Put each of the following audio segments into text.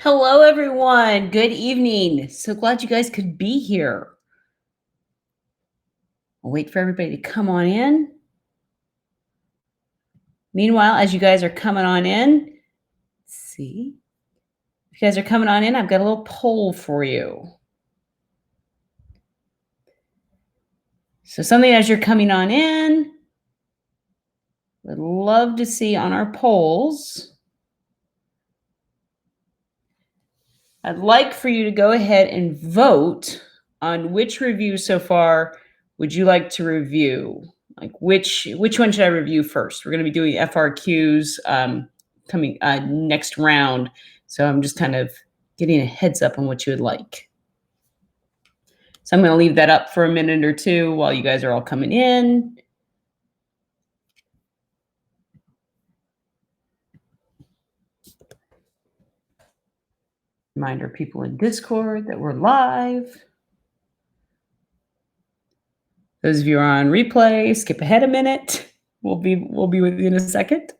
Hello, everyone. Good evening. So glad you guys could be here. I'll wait for everybody to come on in. Meanwhile, as you guys are coming on in, let's see. If you guys are coming on in, I've got a little poll for you. So something as you're coming on in, would love to see on our polls. I'd like for you to go ahead and vote on which review so far would you like to review. Like which one should I review first? We're going to be doing FRQs coming next round. So I'm just kind of getting a heads up on what you would like. So I'm going to leave that up for a minute or two while you guys are all coming in. Reminder people in Discord that we're live. Those of you who are on replay, skip ahead a minute. We'll be with you in a second.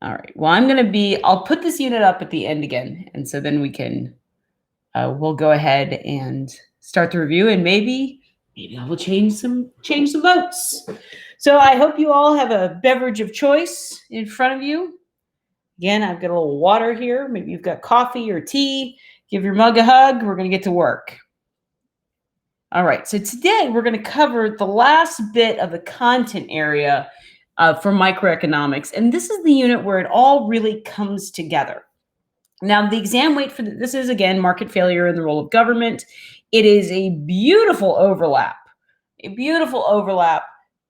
All right. Well, I'll put this unit up at the end again. And so then we can, we'll go ahead and start the review, and maybe I will change some votes. So I hope you all have a beverage of choice in front of you. Again, I've got a little water here. Maybe you've got coffee or tea. Give your mug a hug. We're going to get to work. All right. So today we're going to cover the last bit of the content area for microeconomics. And this is the unit where it all really comes together. Now, the exam weight for this is, again, market failure and the role of government. It is a beautiful overlap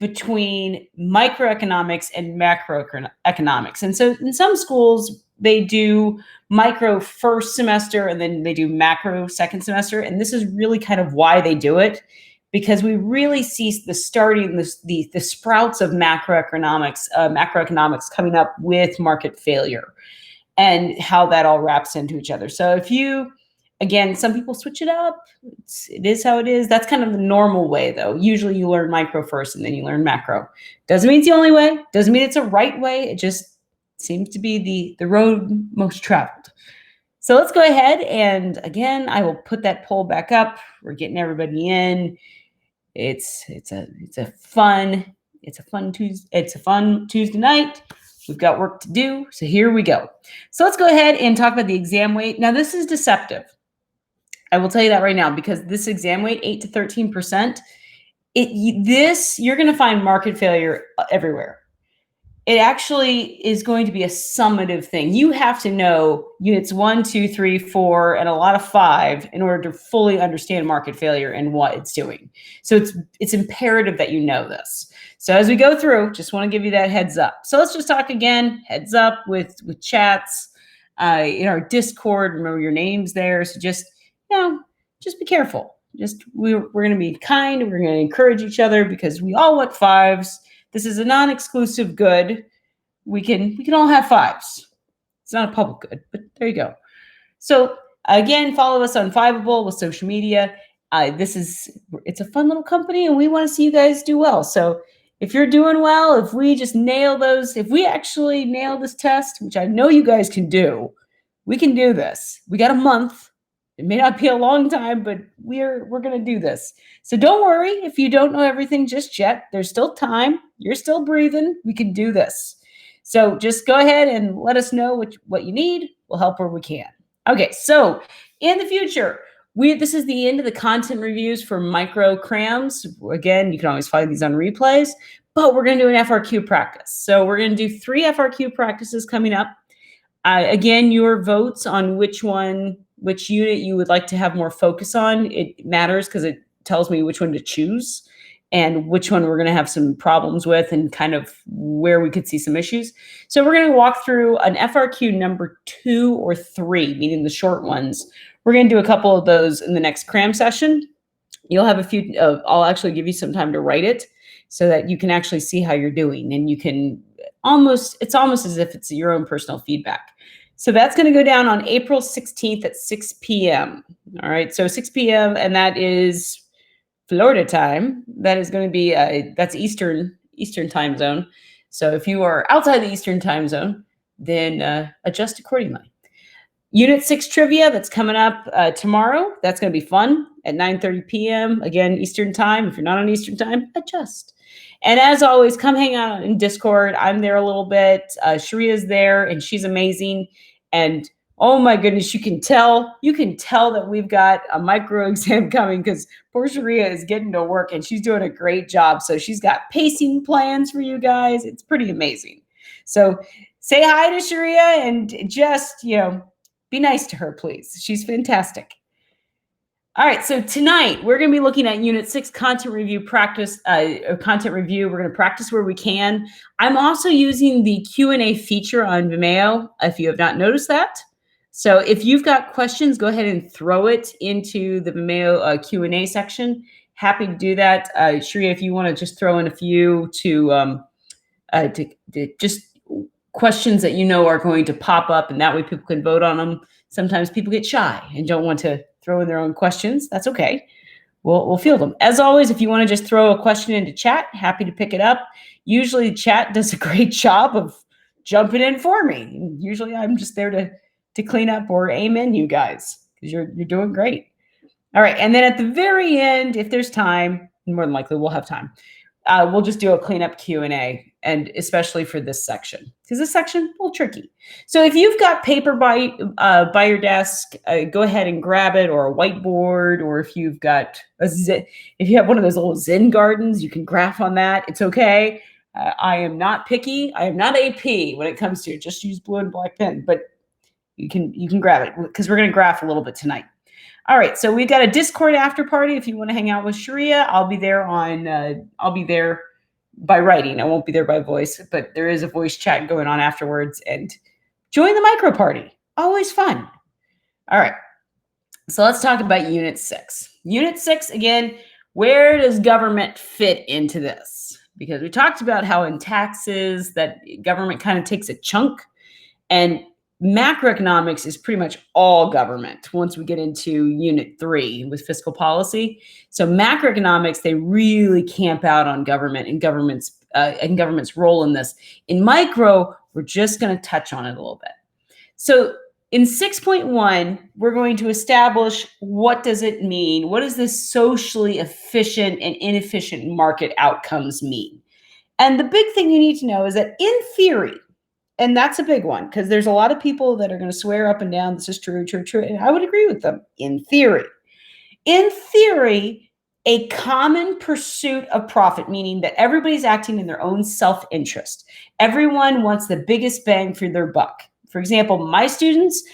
between microeconomics and macroeconomics. And so in some schools, they do micro first semester and then they do macro second semester. And this is really kind of why they do it, because we really see the sprouts of macroeconomics coming up with market failure and how that all wraps into each other. So if you, again, some people switch it up. It is how it is. That's kind of the normal way, though. Usually you learn micro first and then you learn macro. Doesn't mean it's the only way. Doesn't mean it's a right way. It just seems to be the road most traveled. So let's go ahead, and again, I will put that poll back up. We're getting everybody in. It's a fun Tuesday night. We've got work to do, so here we go. So let's go ahead and talk about the exam weight. Now, this is deceptive. I will tell you that right now, because this exam weight, 8 to 13%, you're going to find market failure everywhere. It actually is going to be a summative thing. You have to know units 1, 2, 3, 4, and a lot of 5 in order to fully understand market failure and what it's doing. So it's imperative that you know this. So as we go through, just want to give you that heads up. So let's just talk again, heads up with chats in our Discord. Remember your names there. So just be careful. We're going to be kind. We're going to encourage each other because we all want 5s. This is a non-exclusive good. We can all have 5s. It's not a public good, but there you go. So again, follow us on Fiveable with social media. It's a fun little company, and we want to see you guys do well. So if you're doing well, if we just if we actually nail this test, which I know you guys can do, we can do this. We got a month. It may not be a long time, but we're going to do this. So don't worry if you don't know everything just yet. There's still time. You're still breathing. We can do this. So just go ahead and let us know what you need. We'll help where we can. Okay, so in the future, this is the end of the content reviews for micro CRAMs. Again, you can always find these on replays, but we're going to do an FRQ practice. So we're going to do 3 FRQ practices coming up. Again, your votes on which unit you would like to have more focus on, it matters because it tells me which one to choose and which one we're going to have some problems with and kind of where we could see some issues. So we're going to walk through an FRQ number 2 or 3, meaning the short ones. We're going to do a couple of those in the next CRAM session. You'll have a few, I'll actually give you some time to write it so that you can actually see how you're doing, and you can it's almost as if it's your own personal feedback. So that's going to go down on April 16th at 6 p.m. All right, so 6 p.m. and that is Florida time. That is going to be that's Eastern time zone. So if you are outside the Eastern time zone, then adjust accordingly. Unit 6 trivia, that's coming up tomorrow. That's going to be fun at 9:30 p.m. Again, Eastern time. If you're not on Eastern time, adjust. And as always, come hang out in Discord. I'm there a little bit. Sharia's there, and she's amazing. And oh my goodness, you can tell that we've got a micro exam coming because poor Sharia is getting to work, and she's doing a great job. So she's got pacing plans for you guys. It's pretty amazing. So say hi to Sharia and just, be nice to her, please. She's fantastic. All right, so tonight we're going to be looking at Unit 6 Content Review Practice, Content Review. We're going to practice where we can. I'm also using the Q&A feature on Vimeo, if you have not noticed that. So if you've got questions, go ahead and throw it into the Vimeo Q&A section. Happy to do that. Sharia, if you want to just throw in a few to just questions that are going to pop up, and that way people can vote on them. Sometimes people get shy and don't want to throw in their own questions. That's okay. We'll field them. As always, if you want to just throw a question into chat, happy to pick it up. Usually chat does a great job of jumping in for me. Usually I'm just there to clean up or amen you guys, because you're doing great. All right, and then at the very end, if there's time, more than likely we'll have time, we'll just do a cleanup Q&A, and especially for this section, because this section a little tricky. So if you've got paper by your desk, go ahead and grab it, or a whiteboard, or if you've got if you have one of those little Zen gardens, you can graph on that. It's okay. I am not picky. I am not AP when it comes to it. Just use blue and black pen, but you can grab it because we're going to graph a little bit tonight. All right, so we've got a Discord after party. If you want to hang out with Sharia, I'll be there I'll be there by writing. I won't be there by voice, but there is a voice chat going on afterwards. And join the micro party. Always fun. All right, so let's talk about Unit 6. Unit 6, again, where does government fit into this? Because we talked about how in taxes that government kind of takes a chunk, and macroeconomics is pretty much all government once we get into Unit 3 with fiscal policy. So macroeconomics, they really camp out on government and government's role in this. In micro, we're just going to touch on it a little bit. So in 6.1, we're going to establish what does it mean? What does this socially efficient and inefficient market outcomes mean? And the big thing you need to know is that in theory, and that's a big one, because there's a lot of people that are going to swear up and down, this is true, true, true. And I would agree with them in theory. In theory, a common pursuit of profit, meaning that everybody's acting in their own self-interest. Everyone wants the biggest bang for their buck. For example, my students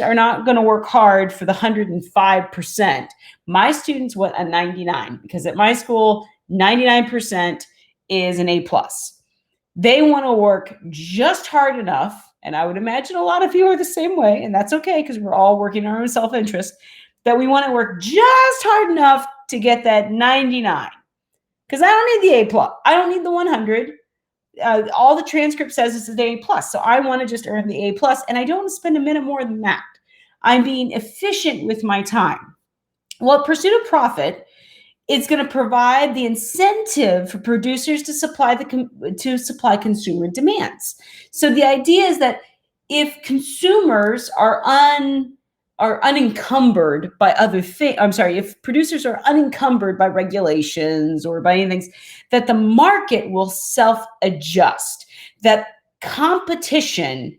are not going to work hard for the 105%. My students want a 99, because at my school, 99% is an A+. They want to work just hard enough, and I would imagine a lot of you are the same way, and that's okay because we're all working in our own self-interest, that we want to work just hard enough to get that 99. Because I don't need the A+. I don't need the 100. All the transcript says is an A+, so I want to just earn the A+, and I don't want to spend a minute more than that. I'm being efficient with my time. Well, pursuit of profit, it's going to provide the incentive for producers to supply consumer demands. So the idea is that if consumers are unencumbered by other things, if producers are unencumbered by regulations or by anything, that the market will self-adjust. That competition,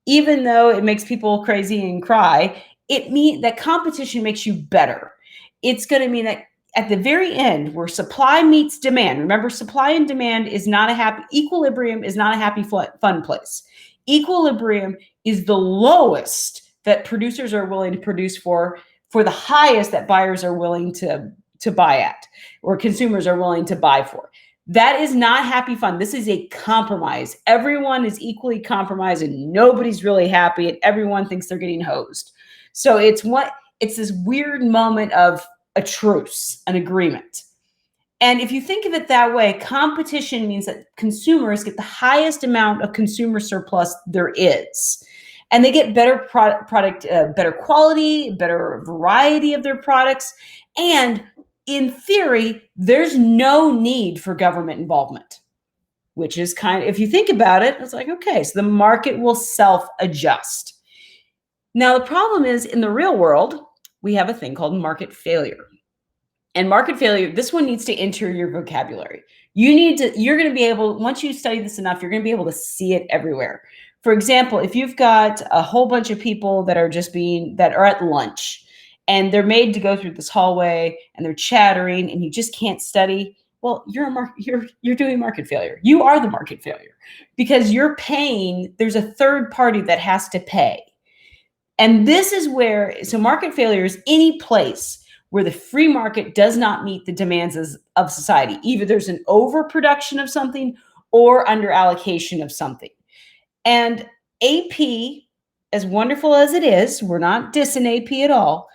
even though it makes people crazy and cry, it means that competition makes you better. It's going to mean that at the very end, where supply meets demand, remember, supply and demand is not equilibrium is not a happy, fun place. Equilibrium is the lowest that producers are willing to produce for the highest that buyers are willing to buy at, or consumers are willing to buy for. That is not happy fun. This is a compromise. Everyone is equally compromised and nobody's really happy and everyone thinks they're getting hosed. So it's this weird moment of a truce, an agreement. And if you think of it that way, competition means that consumers get the highest amount of consumer surplus there is. And they get better better quality, better variety of their products. And in theory, there's no need for government involvement, which is kind of, if you think about it, it's like, okay, so the market will self-adjust. Now, the problem is in the real world, we have a thing called market failure. And market failure, this one needs to enter your vocabulary. You're going to be able, once you study this enough, you're going to be able to see it everywhere. For example, if you've got a whole bunch of people that are at lunch and they're made to go through this hallway and they're chattering and you just can't study, well, you're doing market failure. You are the market failure because you're paying, there's a third party that has to pay. And this is where, so market failure is any place where the free market does not meet the demands of society. Either there's an overproduction of something or under allocation of something. And AP, as wonderful as it is, we're not dissing AP at all.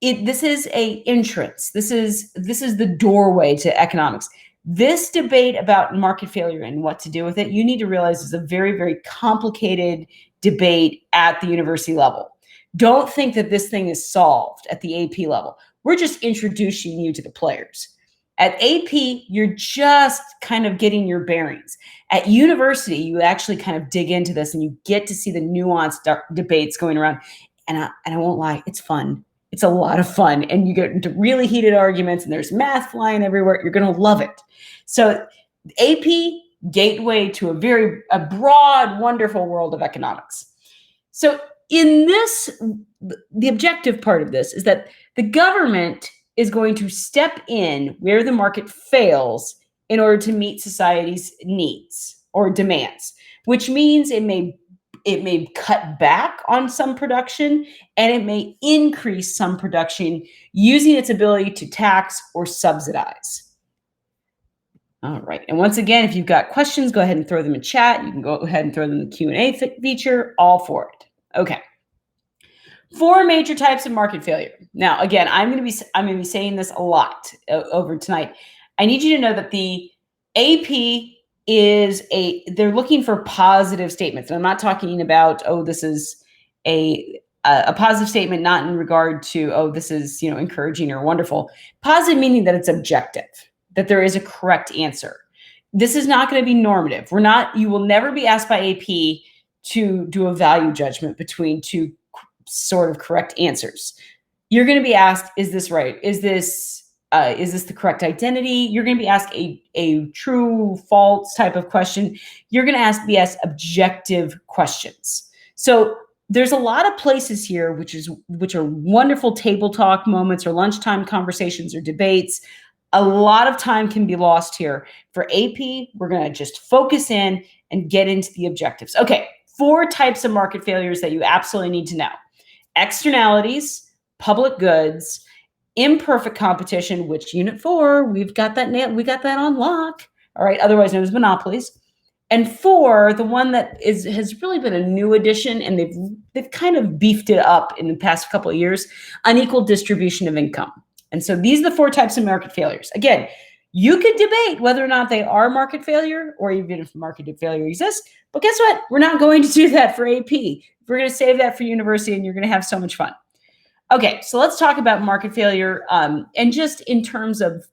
This is a entrance. This is the doorway to economics. This debate about market failure and what to do with it, you need to realize is a very, very complicated debate at the university level. Don't think that this thing is solved at the AP level. We're just introducing you to the players. At AP, you're just kind of getting your bearings. At university, you actually kind of dig into this and you get to see the nuanced debates going around. And I won't lie, it's fun. It's a lot of fun. And you get into really heated arguments and there's math flying everywhere. You're going to love it. So AP, gateway to a broad, wonderful world of economics. So in this, the objective part of this is that the government is going to step in where the market fails in order to meet society's needs or demands, which means it may cut back on some production and it may increase some production using its ability to tax or subsidize. All right. And once again, if you've got questions, go ahead and throw them in chat. You can go ahead and throw them in the Q&A feature, all for it. Okay. 4 major types of market failure. Now, again, I'm going to be saying this a lot over tonight. I need you to know that the AP they're looking for positive statements. And I'm not talking about, oh, this is a positive statement, not in regard to, oh, this is, encouraging or wonderful. Positive meaning that it's objective, that there is a correct answer. This is not going to be normative. You will never be asked by AP to do a value judgment between 2 sort of correct answers. You're going to be asked, is this right? Is this the correct identity? You're going to be asked a true, false type of question. You're going to be asked objective questions. So there's a lot of places here, which are wonderful table talk moments or lunchtime conversations or debates. A lot of time can be lost here. For AP, we're going to just focus in and get into the objectives. Okay, 4 types of market failures that you absolutely need to know. Externalities, public goods, imperfect competition, which Unit 4, we've got that on lock, all right, otherwise known as monopolies. And 4, the one that has really been a new addition, and they've kind of beefed it up in the past couple of years, unequal distribution of income. And so these are the 4 types of market failures. Again, you could debate whether or not they are market failure or even if market failure exists. But guess what? We're not going to do that for AP. We're going to save that for university, and you're going to have so much fun. Okay, so let's talk about market failure and just in terms of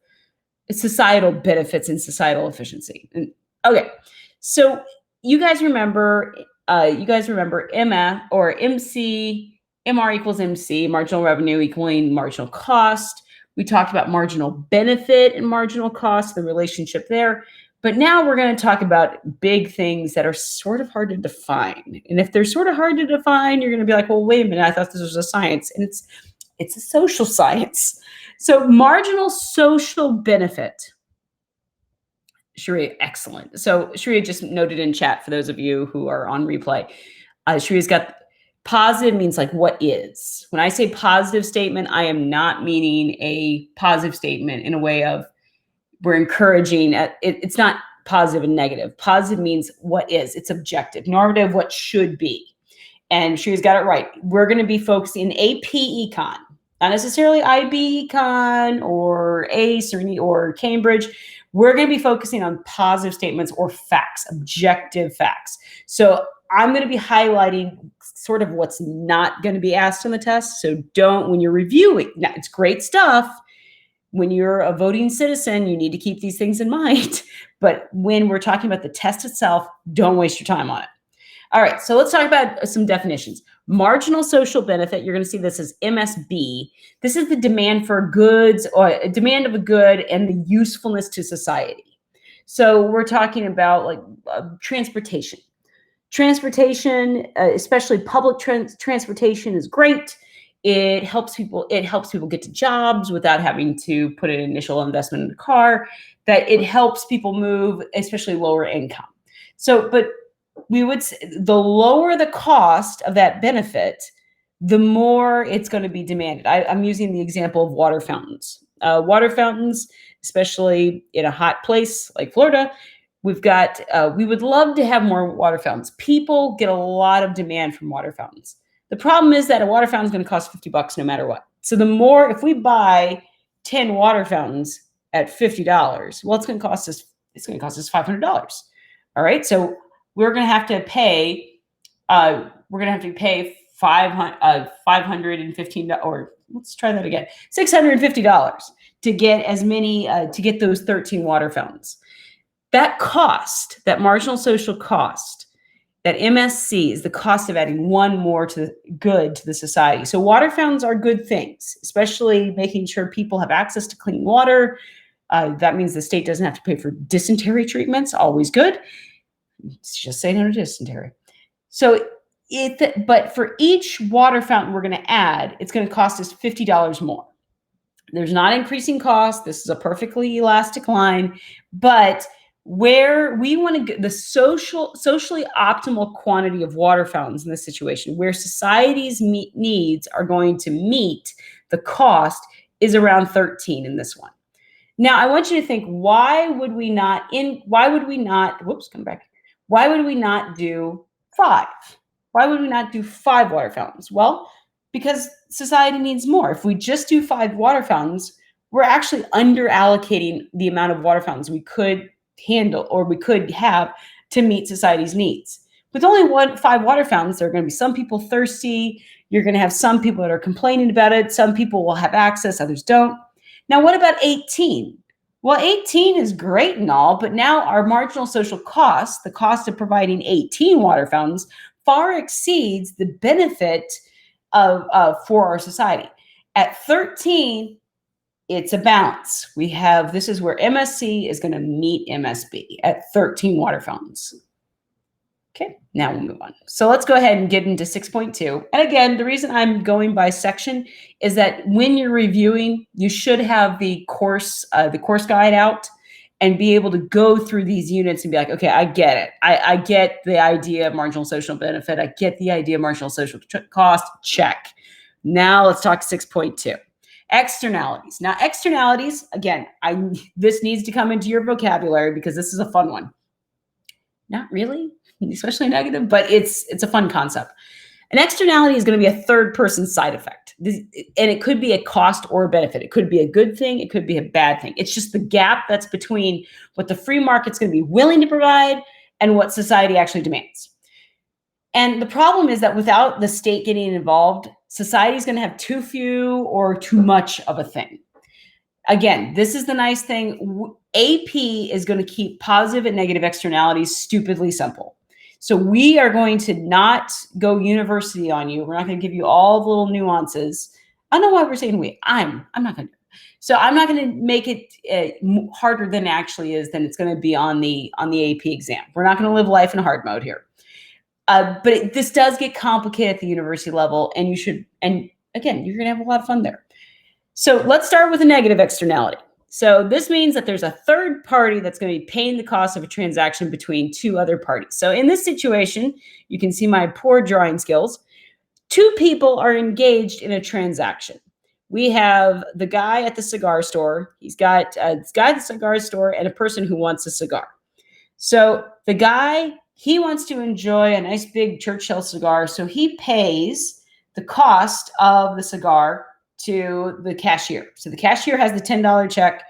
societal benefits and societal efficiency. Okay, so you guys remember MR or MC, MR equals MC, marginal revenue equaling marginal cost. We talked about marginal benefit and marginal cost, the relationship there. But now we're going to talk about big things that are sort of hard to define. And if they're sort of hard to define, you're going to be like, well, wait a minute, I thought this was a science. And it's a social science. So marginal social benefit. Sharia, excellent. So Sharia just noted in chat for those of you who are on replay. Sharia's got positive means like what is. When I say positive statement, I am not meaning a positive statement in a way of we're encouraging. It's not positive and negative. Positive means what is. It's objective. Normative, what should be. And she's got it right. We're going to be focusing AP Econ, not necessarily IB Econ or ACE or Cambridge. We're going to be focusing on positive statements or facts, objective facts. So I'm going to be highlighting sort of what's not going to be asked on the test. So when you're reviewing, now it's great stuff. when you're a voting citizen, you need to keep these things in mind. But when we're talking about the test itself, don't waste your time on it. All right, so let's talk about some definitions. Marginal social benefit, you're going to see this as MSB. This is the demand for goods or demand of a good and the usefulness to society. So we're talking about like transportation. Transportation, especially public transportation, is great. It helps people get to jobs without having to put an initial investment in a car. That it helps people move, especially lower income. So, but we would say the lower the cost of that benefit, the more it's going to be demanded. I'm using the example of water fountains. Water fountains, especially in a hot place like Florida, we would love to have more water fountains. People get a lot of demand from water fountains. The problem is that a water fountain is going to cost $50 no matter what. So the more, if we buy 10 water fountains at $50, well, it's going to cost us $500. All right. So we're going to have to pay, $515, or let's try that again, $650 to get as many, to get those 13 water fountains. That cost, that marginal social cost, that MSC is the cost of adding one more to the good to the society. So water fountains are good things, especially making sure people have access to clean water. That means the state doesn't have to pay for dysentery treatments, always good. Just say no to dysentery. So but for each water fountain we're going to add, it's going to cost us $50 more. There's not increasing cost. This is a perfectly elastic line, but where we want to get the socially optimal quantity of water fountains in this situation, where society's needs are going to meet the cost, is around 13 in this one. Now, I want you to think, why would we not do 5? Why would we not do 5 water fountains? Well, because society needs more. If we just do 5 water fountains, we're actually under allocating the amount of water fountains we could handle or we could have to meet society's needs. With only 5 water fountains, there are going to be some people thirsty. You're going to have some people that are complaining about it. Some people will have access, others don't. Now, what about 18? Well, 18 is great and all, but now our marginal social cost, the cost of providing 18 water fountains, far exceeds the benefit for our society. At 13, it's a balance. This is where MSC is going to meet MSB at 13 water fountains. Okay, now we'll move on. So let's go ahead and get into 6.2. And again, the reason I'm going by section is that when you're reviewing, you should have the course guide out and be able to go through these units and be like, okay, I get it. I get the idea of marginal social benefit. I get the idea of marginal social cost. Check. Now let's talk 6.2. Externalities. Now, externalities, again, this needs to come into your vocabulary because this is a fun one. Not really, especially negative, but it's a fun concept. An externality is going to be a third-person side effect, and it could be a cost or a benefit. It could be a good thing. It could be a bad thing. It's just the gap that's between what the free market's going to be willing to provide and what society actually demands. And the problem is that without the state getting involved, society is going to have too few or too much of a thing. Again, this is the nice thing. AP is going to keep positive and negative externalities stupidly simple. So we are going to not go university on you. We're not going to give you all the little nuances. I don't know why we're saying we. I'm not going to. So I'm not going to make it harder than it actually is than it's going to be on the AP exam. We're not going to live life in hard mode here. But this does get complicated at the university level, and again, you're going to have a lot of fun there. So let's start with a negative externality. So this means that there's a third party that's going to be paying the cost of a transaction between 2 other parties. So in this situation, you can see my poor drawing skills. 2 people are engaged in a transaction. We have the guy at the cigar store. He's got this guy at the cigar store and a person who wants a cigar. So the guy, he wants to enjoy a nice big Churchill cigar, so he pays the cost of the cigar to the cashier. So the cashier has the $10 check,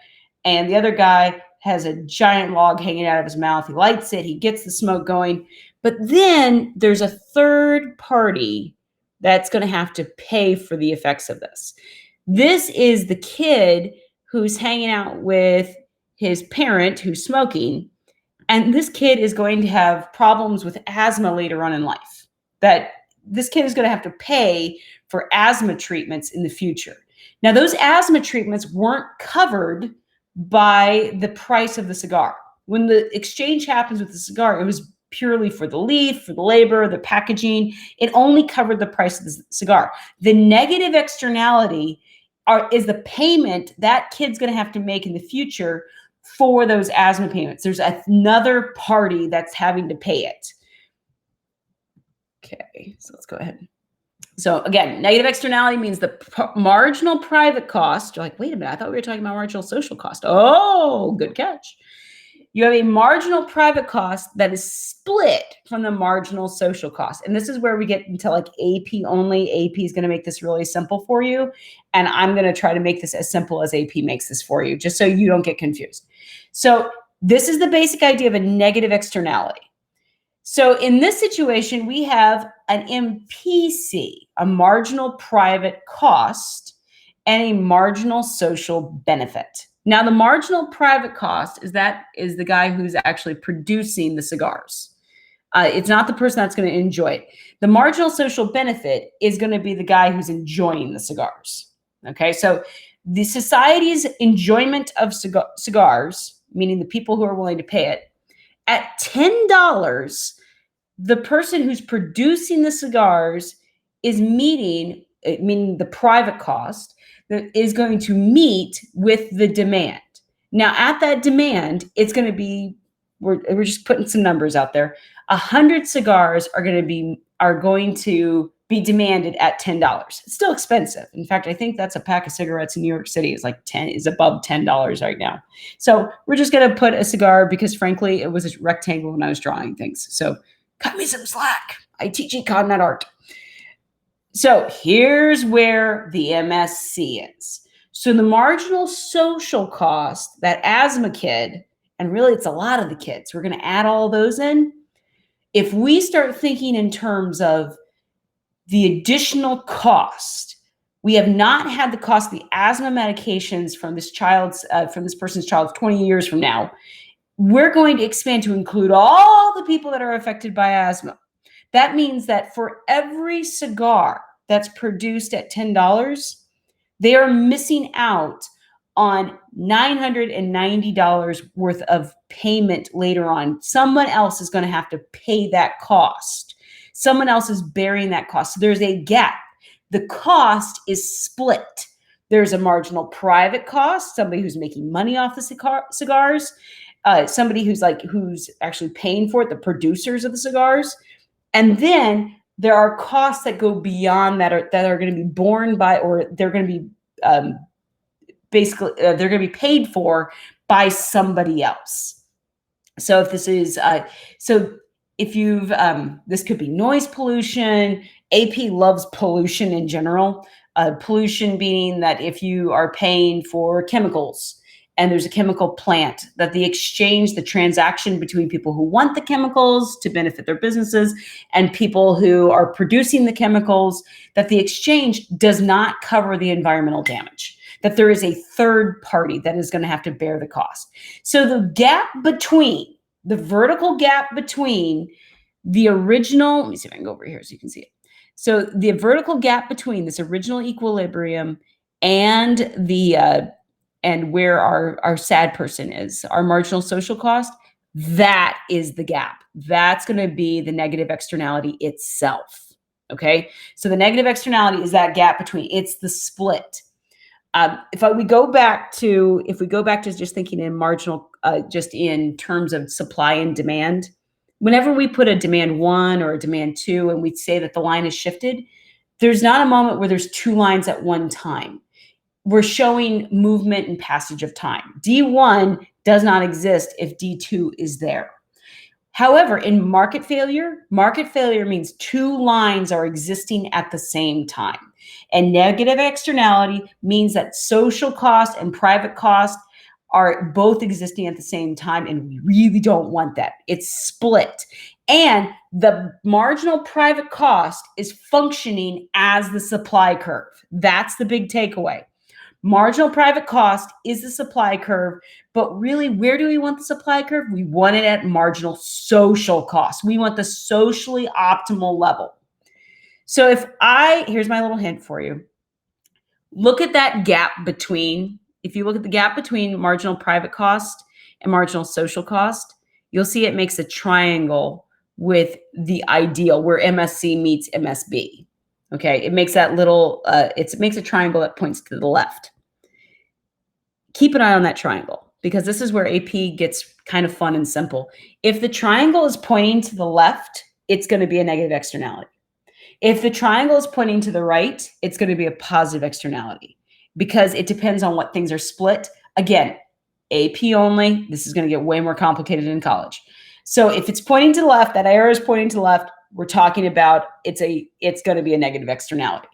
and the other guy has a giant log hanging out of his mouth. He lights it, he gets the smoke going. But then there's a third party that's going to have to pay for the effects of this. This is the kid who's hanging out with his parent who's smoking, and this kid is going to have problems with asthma later on in life, that this kid is going to have to pay for asthma treatments in the future. Now, those asthma treatments weren't covered by the price of the cigar. When the exchange happens with the cigar, it was purely for the leaf, for the labor, the packaging. It only covered the price of the cigar. The negative externality is the payment that kid's going to have to make in the future for those asthma payments. There's another party that's having to pay it. Okay, so let's go ahead. So again, negative externality means the marginal private cost. You're like, wait a minute, I thought we were talking about marginal social cost. Oh, good catch. You have a marginal private cost that is split from the marginal social cost. And this is where we get into like AP only. AP is going to make this really simple for you. And I'm going to try to make this as simple as AP makes this for you, just so you don't get confused. So this is the basic idea of a negative externality. So in this situation, we have an MPC, a marginal private cost, and a marginal social benefit. Now, the marginal private cost is the guy who's actually producing the cigars. It's not the person that's going to enjoy it. The marginal social benefit is going to be the guy who's enjoying the cigars. Okay, so the society's enjoyment of cigars, meaning the people who are willing to pay it, at $10, the person who's producing the cigars is meaning the private cost that is going to meet with the demand. Now, at that demand, it's going to be, we're just putting some numbers out there. 100 cigars are going to be demanded at $10. It's still expensive. In fact, I think that's a pack of cigarettes in New York City is above $10 right now. So we're just going to put a cigar because frankly, it was a rectangle when I was drawing things. So cut me some slack. I teach econ, not art. So here's where the MSC is. So the marginal social cost, that asthma kid, and really it's a lot of the kids, we're going to add all those in. If we start thinking in terms of the additional cost, we have not had the cost of the asthma medications from this person's child 20 years from now. We're going to expand to include all the people that are affected by asthma. That means that for every cigar that's produced at $10, they are missing out on $990 worth of payment later on. Someone else is going to have to pay that cost. Someone else is bearing that cost. So there's a gap. The cost is split. There's a marginal private cost, somebody who's making money off the cigars, somebody who's actually paying for it, the producers of the cigars. And then there are costs that go beyond that are going to be borne by, or they're going to be they're going to be paid for by somebody else. So if this is this could be noise pollution. AP loves pollution in general. Pollution being that if you are paying for chemicals and there's a chemical plant, that the transaction between people who want the chemicals to benefit their businesses and people who are producing the chemicals, that the exchange does not cover the environmental damage, that there is a third party that is going to have to bear the cost. So the vertical gap between the original, let me see if I can go over here so you can see it. So the vertical gap between this original equilibrium and and where our sad person is, our marginal social cost, that is the gap. That's going to be the negative externality itself. Okay, so the negative externality is that gap between. It's the split. If we go back to just thinking in marginal, just in terms of supply and demand, whenever we put a demand 1 or a demand 2 and we say that the line is shifted, there's not a moment where there's two lines at one time. We're showing movement and passage of time. D1 does not exist if D2 is there. However, in market failure means two lines are existing at the same time. And negative externality means that social cost and private cost are both existing at the same time, and we really don't want that. It's split. And the marginal private cost is functioning as the supply curve. That's the big takeaway. Marginal private cost is the supply curve, but really, where do we want the supply curve? We want it at marginal social cost. We want the socially optimal level. So here's my little hint for you. Look at that gap between, if you look at the gap between marginal private cost and marginal social cost, you'll see it makes a triangle with the ideal where MSC meets MSB. Okay, it makes that little, it makes a triangle that points to the left. Keep an eye on that triangle because this is where AP gets kind of fun and simple. If the triangle is pointing to the left, it's going to be a negative externality. If the triangle is pointing to the right, it's going to be a positive externality because it depends on what things are split. Again, AP only. This is going to get way more complicated in college. So if it's pointing to the left, that arrow is pointing to the left, we're talking about it's going to be a negative externality.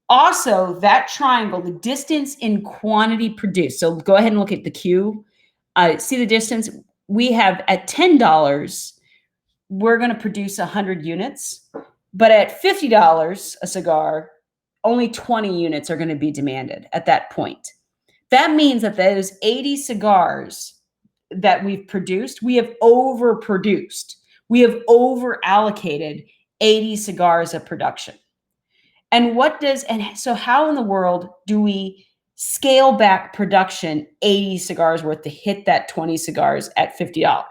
Also, that triangle, the distance in quantity produced. So go ahead and look at the Q. See the distance? We have at $10, we're going to produce 100 units. But at $50 a cigar, only 20 units are going to be demanded at that point. That means that those 80 cigars that we've produced, we have overproduced. We have over allocated 80 cigars of production. And so how in the world do we scale back production 80 cigars worth to hit that 20 cigars at $50?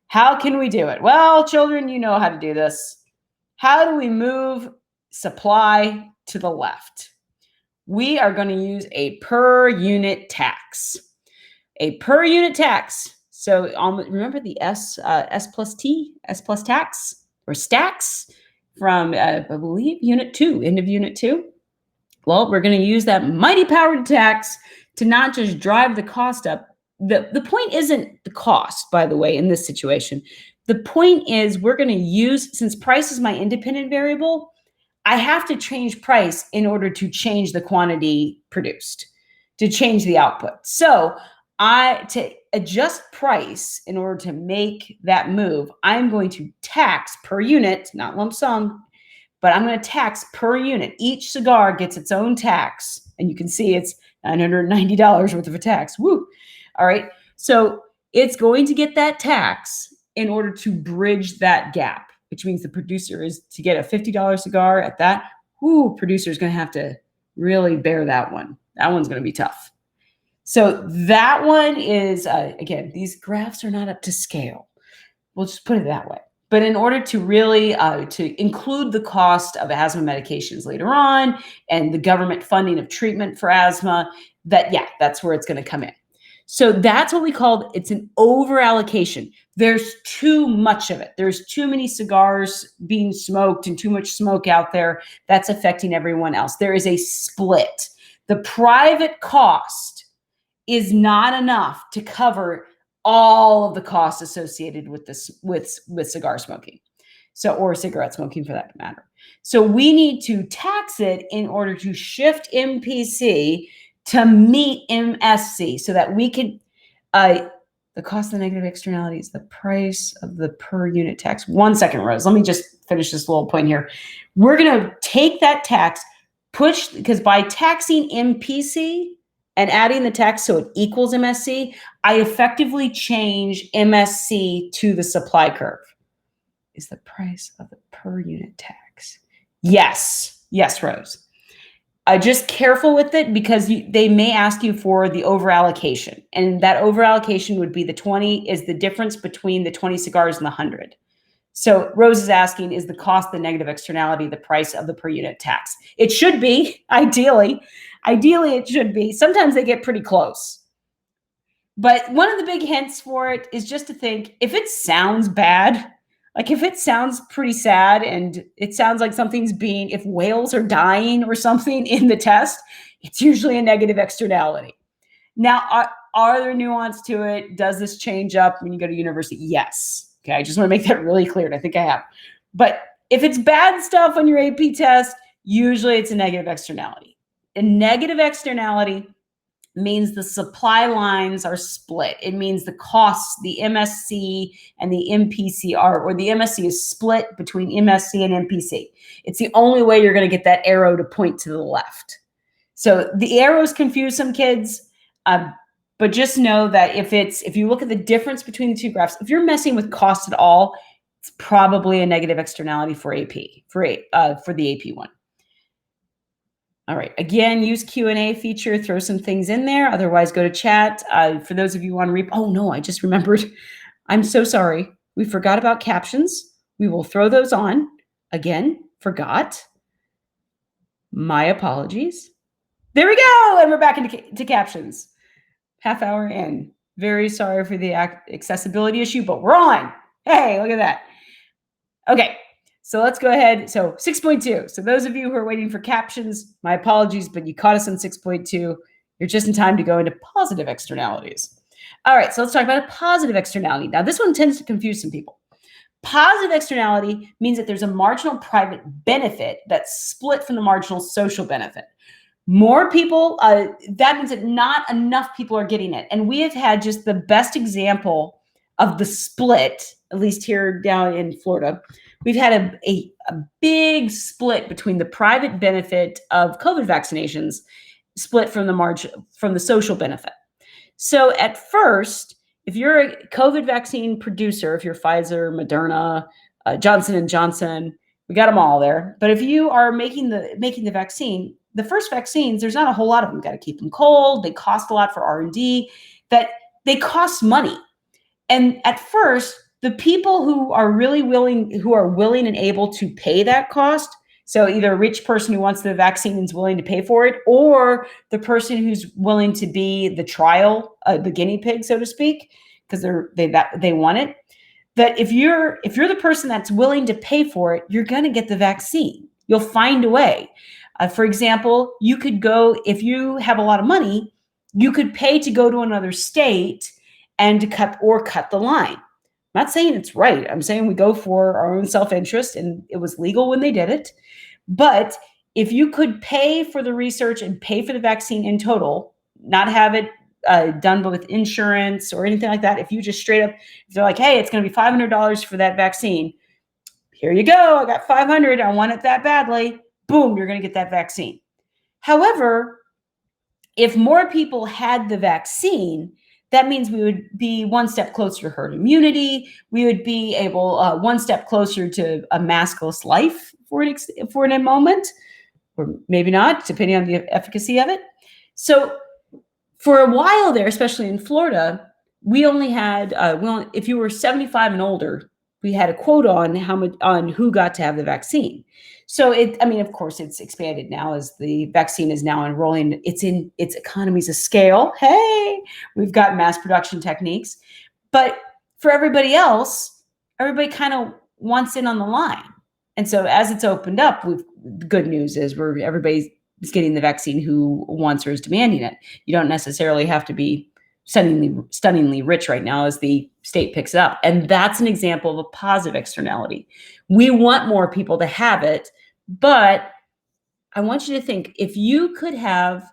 How can we do it? Well, children, you know how to do this. How do we move supply to the left? We are going to use a per unit tax. A per unit tax. So remember the S plus tax or stacks from, I believe, Unit 2, end of Unit 2. Well, we're going to use that mighty powered tax to not just drive the cost up. The point isn't the cost, by the way, in this situation. The point is we're going to use, since price is my independent variable, I have to change price in order to change the quantity produced, to change the output. So to adjust price in order to make that move, I'm going to tax per unit, not lump sum, but I'm going to tax per unit. Each cigar gets its own tax, and you can see it's $990 worth of a tax. Woo! All right. So it's going to get that tax in order to bridge that gap, which means the producer is to get a $50 cigar at that. Producer is going to have to really bear that one. That one's going to be tough. So that one is, again, these graphs are not up to scale. We'll just put it that way. But in order to really to include the cost of asthma medications later on and the government funding of treatment for asthma, that's where it's going to come in. So that's what we call, it's an over allocation. There's too much of it. There's too many cigars being smoked and too much smoke out there that's affecting everyone else. There is a split. The private cost is not enough to cover all of the costs associated with this, with cigar smoking. So, or cigarette smoking for that matter. So we need to tax it in order to shift MPC to meet MSC so that we can, the cost of the negative externalities, the price of the per unit tax. 1 second, Rose. Let me just finish this little point here. We're going to take that tax, because by taxing MPC and adding the tax so it equals MSC, I effectively change MSC to the supply curve. Is the price of the per unit tax? Yes. Yes, Rose. Just careful with it because they may ask you for the over allocation, and that over allocation would be the 20 is the difference between the 20 cigars and the 100. So Rose is asking, is the cost the negative externality the price of the per unit tax? It should be, ideally. Ideally, it should be. Sometimes they get pretty close. But one of the big hints for it is just to think, if it sounds bad, like if it sounds pretty sad and it sounds like something's being, if whales are dying or something in the test, it's usually a negative externality. Now, are there nuance to it? Does this change up when you go to university? Yes. Okay, I just want to make that really clear, and I think I have. But if it's bad stuff on your AP test, usually it's a negative externality. A negative externality means the supply lines are split. It means the costs, the MSC and the MPC or the MSC is split between MSC and MPC. It's the only way you're going to get that arrow to point to the left. So the arrows confuse some kids, but just know that if you look at the difference between the two graphs, if you're messing with cost at all, it's probably a negative externality for AP, for the AP one. All right, again, use Q&A feature, throw some things in there. Otherwise, go to chat. For those of you who want to read, oh no, I just remembered. I'm so sorry. We forgot about captions. We will throw those on. Again, forgot. My apologies. There we go, and we're back into captions. Half hour in. Very sorry for the accessibility issue, but we're on. Hey, look at that. Okay, so let's go ahead. So 6.2. So those of you who are waiting for captions, my apologies, but you caught us on 6.2. You're just in time to go into positive externalities. All right, so let's talk about a positive externality. Now, this one tends to confuse some people. Positive externality means that there's a marginal private benefit that's split from the marginal social benefit. More people, that means that not enough people are getting it. And we have had just the best example of the split, at least here down in Florida. We've had a big split between the private benefit of COVID vaccinations split from the social benefit. So at first, if you're a COVID vaccine producer, if you're Pfizer, Moderna, Johnson & Johnson, we got them all there. But if you are making the vaccine, the first vaccines, there's not a whole lot of them. Got to keep them cold. They cost a lot for R&D. That they cost money. And at first, the people who are willing and able to pay that cost, so either a rich person who wants the vaccine and is willing to pay for it, or the person who's willing to be the trial, the guinea pig, so to speak, because they want it. That if you're the person that's willing to pay for it, you're going to get the vaccine. You'll find a way. For example, you could go, if you have a lot of money, you could pay to go to another state and to cut the line. I'm not saying it's right. I'm saying we go for our own self-interest, and it was legal when they did it. But if you could pay for the research and pay for the vaccine in total, not have it done with insurance or anything like that, if you just straight up, if they're like, hey, it's going to be $500 for that vaccine, here you go. I got $500. I want it that badly. Boom, you're going to get that vaccine. However, if more people had the vaccine, that means we would be one step closer to herd immunity. We would be able one step closer to a maskless life for a moment, or maybe not, depending on the efficacy of it. So for a while there, especially in Florida, we only had, if you were 75 and older, we had a quote on who got to have the vaccine. So of course, it's expanded now as the vaccine is now enrolling. It's in its economies of scale. Hey, we've got mass production techniques. But for everybody else, everybody kind of wants in on the line. And so as it's opened up, the good news is everybody is getting the vaccine who wants or is demanding it. You don't necessarily have to be stunningly rich right now as the state picks it up. And that's an example of a positive externality. We want more people to have it, but I want you to think, if you could have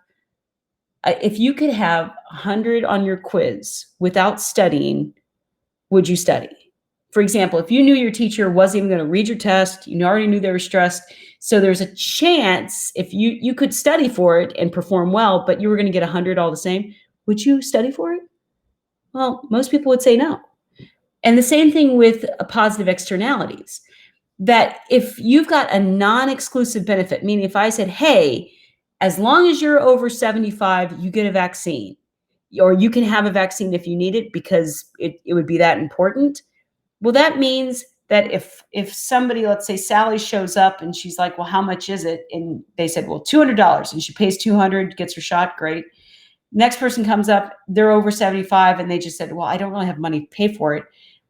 100 on your quiz without studying, would you study? For example, if you knew your teacher wasn't even going to read your test, you already knew they were stressed, so there's a chance if you could study for it and perform well, but you were going to get 100 all the same, would you study for it? Well, most people would say no. And the same thing with positive externalities, that if you've got a non-exclusive benefit, meaning if I said, hey, as long as you're over 75, you get a vaccine, or you can have a vaccine if you need it because it would be that important. Well, that means that if somebody, let's say Sally, shows up and she's like, well, how much is it? And they said, well, $200, and she pays $200, gets her shot, great. Next person comes up, they're over 75, and they just said, well, I don't really have money to pay for it.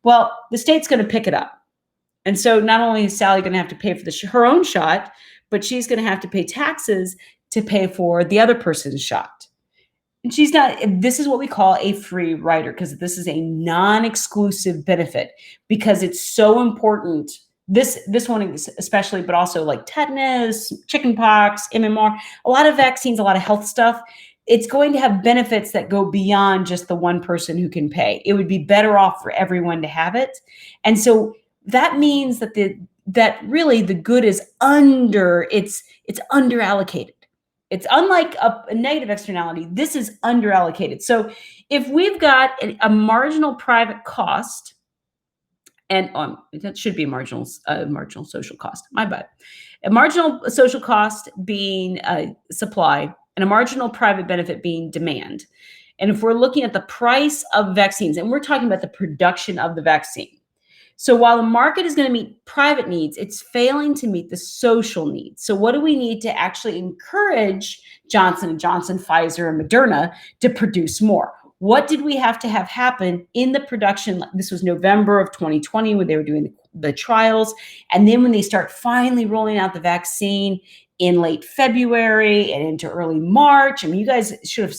Well, the state's going to pick it up. And so not only is Sally going to have to pay for her own shot, but she's going to have to pay taxes to pay for the other person's shot. And this is what we call a free rider, because this is a non-exclusive benefit, because it's so important. This one especially, but also like tetanus, chickenpox, MMR, a lot of vaccines, a lot of health stuff. It's going to have benefits that go beyond just the one person who can pay. It would be better off for everyone to have it. And so that means that really the good is it's under allocated. It's unlike a negative externality. This is underallocated. So if we've got a marginal private cost, and that should be marginal social cost, my bad. A marginal social cost being supply and a marginal private benefit being demand. And if we're looking at the price of vaccines, and we're talking about the production of the vaccine. So while the market is going to meet private needs, it's failing to meet the social needs. So what do we need to actually encourage Johnson & Johnson, Pfizer, and Moderna to produce more? What did we have to have happen in the production? This was November of 2020 when they were doing the trials. And then when they start finally rolling out the vaccine in late February and into early March, I mean, you guys should have,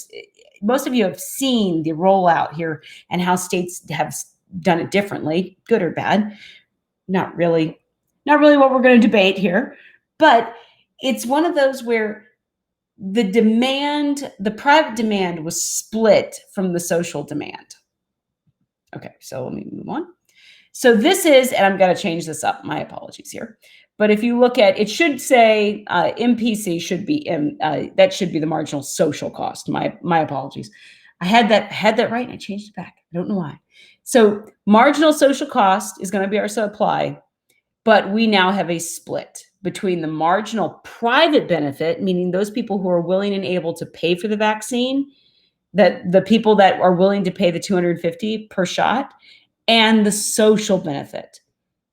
most of you have seen the rollout here and how states have done it differently, good or bad. Not really what we're going to debate here, but it's one of those where the private demand was split from the social demand. Okay, so let me move on. So this is, and I'm going to change this up, my apologies here. But if you look at, it should say MPC should be, that should be the marginal social cost. My apologies. I had that right and I changed it back. I don't know why. So marginal social cost is going to be our supply, but we now have a split between the marginal private benefit, meaning those people who are willing and able to pay for the vaccine, that the people that are willing to pay the $250 per shot, and the social benefit.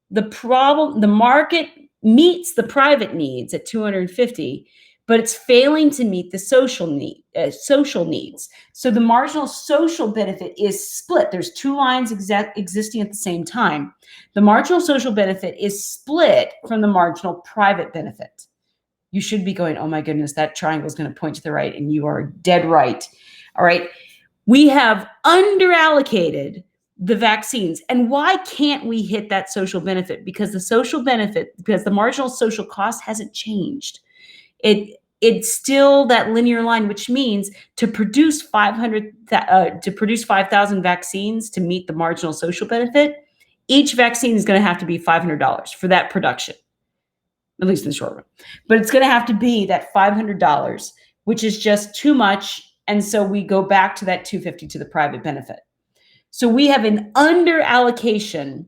The market meets the private needs at $250, but it's failing to meet the social needs. So the marginal social benefit is split. There's two lines existing at the same time. The marginal social benefit is split from the marginal private benefit. You should be going, oh my goodness, that triangle is going to point to the right, and you are dead right. All right. We have underallocated the vaccines. And why can't we hit that social benefit? Because the marginal social cost hasn't changed. It's still that linear line, which means to produce 5,000 vaccines to meet the marginal social benefit, each vaccine is going to have to be $500 for that production, at least in the short run. But it's going to have to be that $500, which is just too much. And so we go back to that $250 to the private benefit. So we have an under allocation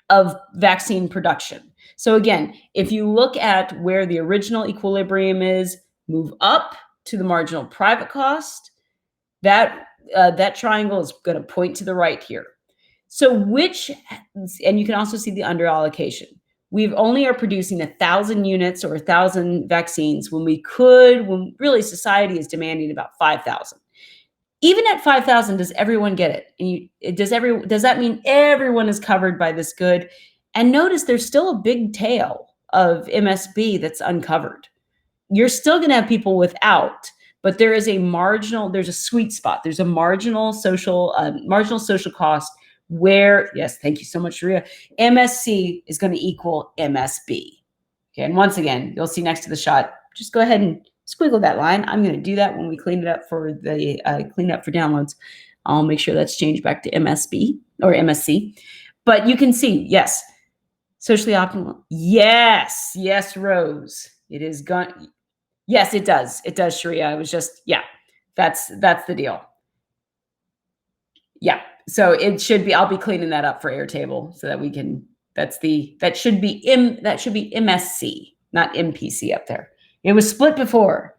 of vaccine production. So again, if you look at where the original equilibrium is, move up to the marginal private cost, that triangle is going to point to the right here. So and you can also see the under allocation. We only are producing 1,000 units or 1,000 vaccines when really society is demanding about 5,000. Even at 5,000, does everyone get it? And does that mean everyone is covered by this good? And notice there's still a big tail of MSB that's uncovered. You're still going to have people without, but there's a sweet spot. There's a marginal social cost where, yes, thank you so much, Sharia, MSC is going to equal MSB. Okay, and once again, you'll see next to the shot, just go ahead and squiggle that line. I'm going to do that when we clean it up for downloads. I'll make sure that's changed back to MSB or MSC. But you can see, yes, socially optimal. Yes, Rose. It is gone. Yes, it does. It does, Sharia. I was just, yeah, that's the deal. Yeah. So it should be, I'll be cleaning that up for Airtable so that we can, that should be MSC, not MPC up there. It was split before.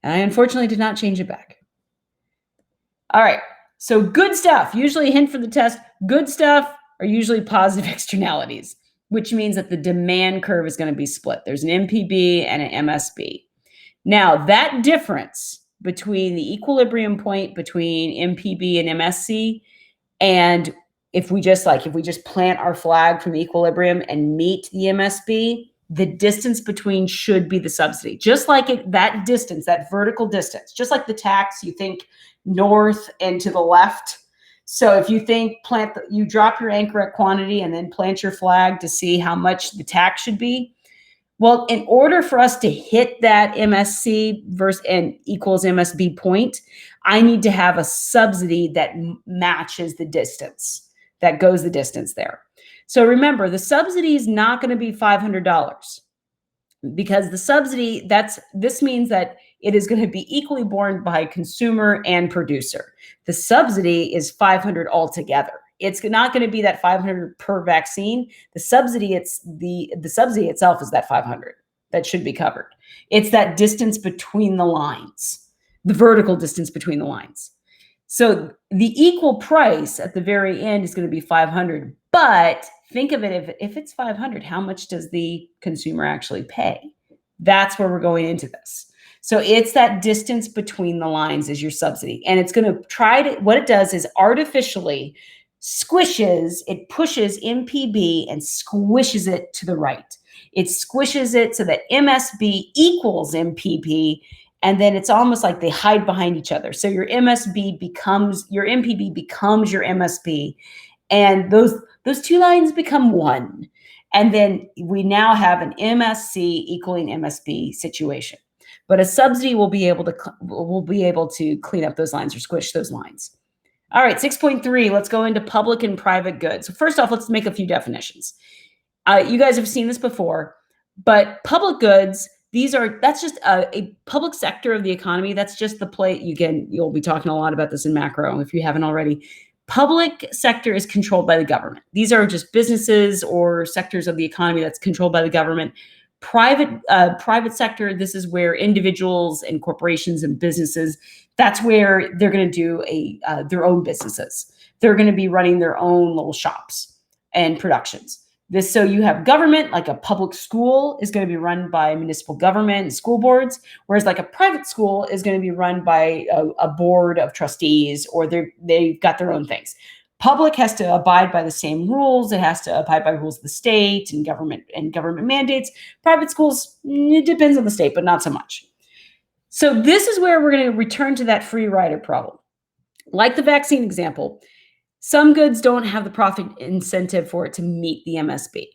And I unfortunately did not change it back. All right. So good stuff, usually a hint for the test. Good stuff are usually positive externalities, which means that the demand curve is going to be split. There's an MPB and an MSB. Now that difference between the equilibrium point between MPB and MSC, and if we just plant our flag from the equilibrium and meet the MSB, the distance between should be the subsidy. Just like that distance, that vertical distance, just like the tax, you think north and to the left. So if you think you drop your anchor at quantity and then plant your flag to see how much the tax should be. Well, in order for us to hit that MSC and equals MSB point, I need to have a subsidy that matches the distance, that goes the distance there. So remember, the subsidy is not going to be $500 because the subsidy, this means that it is going to be equally borne by consumer and producer. The subsidy is $500 altogether. It's not going to be that $500 per vaccine. The subsidy itself is that $500 that should be covered. It's that distance between the lines, the vertical distance between the lines. So the equal price at the very end is going to be $500. But think of it, if it's $500, how much does the consumer actually pay? That's where we're going into this. So it's that distance between the lines is your subsidy. And it's going to what it does is artificially it pushes MPB and squishes it to the right. It squishes it so that MSB equals MPB, and then it's almost like they hide behind each other. So your MPB becomes your MSB, and those two lines become one. And then we now have an MSC equaling MSB situation. But a subsidy will be able to clean up those lines or squish those lines. All right, 6.3, let's go into public and private goods. So first off, let's make a few definitions. You guys have seen this before, but public goods, that's just a public sector of the economy. That's just the play. You'll be talking a lot about this in macro if you haven't already. Public sector is controlled by the government. These are just businesses or sectors of the economy that's controlled by the government. Private sector, this is where individuals and corporations and businesses, that's where they're going to do their own businesses. They're going to be running their own little shops and productions. So you have government, like a public school is going to be run by municipal government and school boards, whereas like a private school is going to be run by a board of trustees, or they've got their own things. Public has to abide by the same rules. It has to abide by rules of the state and government mandates. Private schools, it depends on the state, but not so much. So this is where we're going to return to that free rider problem. Like the vaccine example, some goods don't have the profit incentive for it to meet the MSB.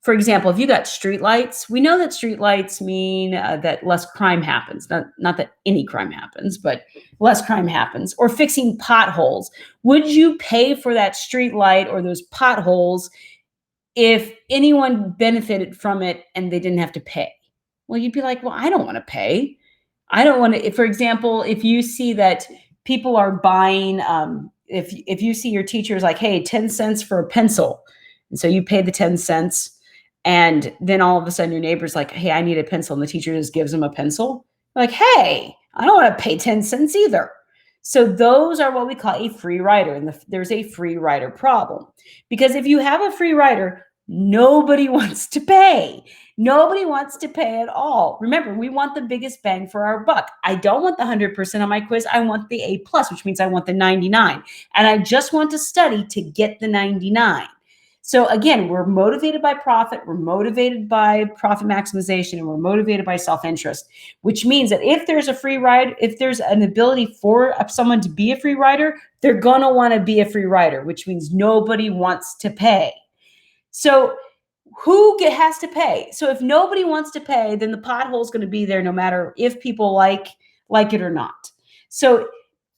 For example, if you got streetlights, we know that streetlights mean that less crime happens. Not that any crime happens, but less crime happens. Or fixing potholes. Would you pay for that streetlight or those potholes if anyone benefited from it and they didn't have to pay? Well, you'd be like, well, I don't want to pay. I don't want to. For example, if you see that people are buying, if you see your teacher's like, hey, 10 cents for a pencil, and so you pay the 10 cents. And then all of a sudden your neighbor's like, hey, I need a pencil. And the teacher just gives them a pencil. You're like, hey, I don't want to pay 10 cents either. So those are what we call a free rider. And there's a free rider problem. Because if you have a free rider, nobody wants to pay. Nobody wants to pay at all. Remember, we want the biggest bang for our buck. I don't want the 100% on my quiz. I want the A+, which means I want the 99. And I just want to study to get the 99. So again, we're motivated by profit, we're motivated by profit maximization, and we're motivated by self-interest, which means that if there's a free ride, if there's an ability for someone to be a free rider, they're going to want to be a free rider, which means nobody wants to pay. So who has to pay? So if nobody wants to pay, then the pothole is going to be there no matter if people like it or not. So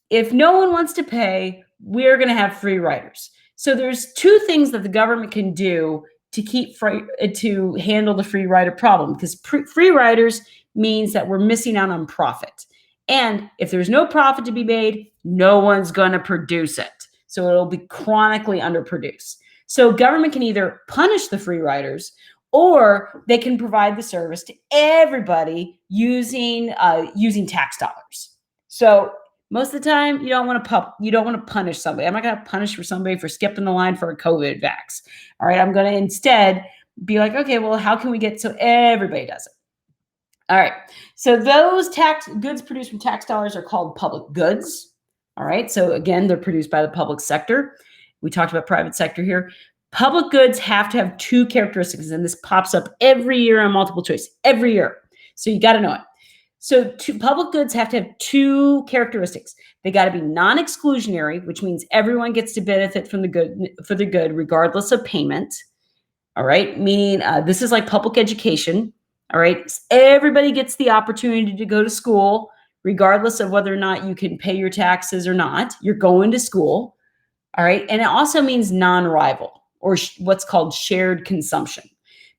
if no one wants to pay, we're going to have free riders. So there's two things that the government can do to handle the free rider problem, because free riders means that we're missing out on profit. And if there's no profit to be made, no one's going to produce it. So it'll be chronically underproduced. So government can either punish the free riders, or they can provide the service to everybody using tax dollars. So most of the time, you don't want to punish somebody. I'm not going to punish somebody for skipping the line for a COVID vax. All right, I'm going to instead be like, okay, well, how can we get so everybody does it? All right, so those tax goods produced from tax dollars are called public goods. All right, so again, they're produced by the public sector. We talked about private sector here. Public goods have to have two characteristics, and this pops up every year on multiple choice, every year. So you got to know it. So public goods have to have two characteristics. They got to be non-exclusionary, which means everyone gets to benefit from the good regardless of payment. All right, meaning this is like public education. All right, everybody gets the opportunity to go to school regardless of whether or not you can pay your taxes or not. You're going to school. All right, and it also means non-rival, or what's called shared consumption.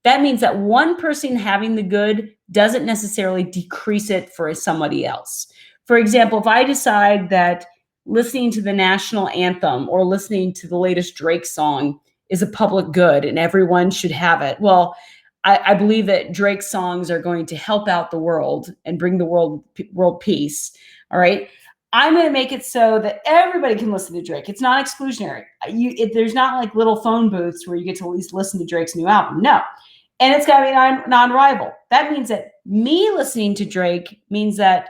That means that one person having the good doesn't necessarily decrease it for somebody else. For example, if I decide that listening to the national anthem or listening to the latest Drake song is a public good and everyone should have it, well, I believe that Drake's songs are going to help out the world and bring the world peace. All right. I'm going to make it so that everybody can listen to Drake. It's not exclusionary. There's not like little phone booths where you get to at least listen to Drake's new album. No. And it's got to be non-rival. That means that me listening to Drake means that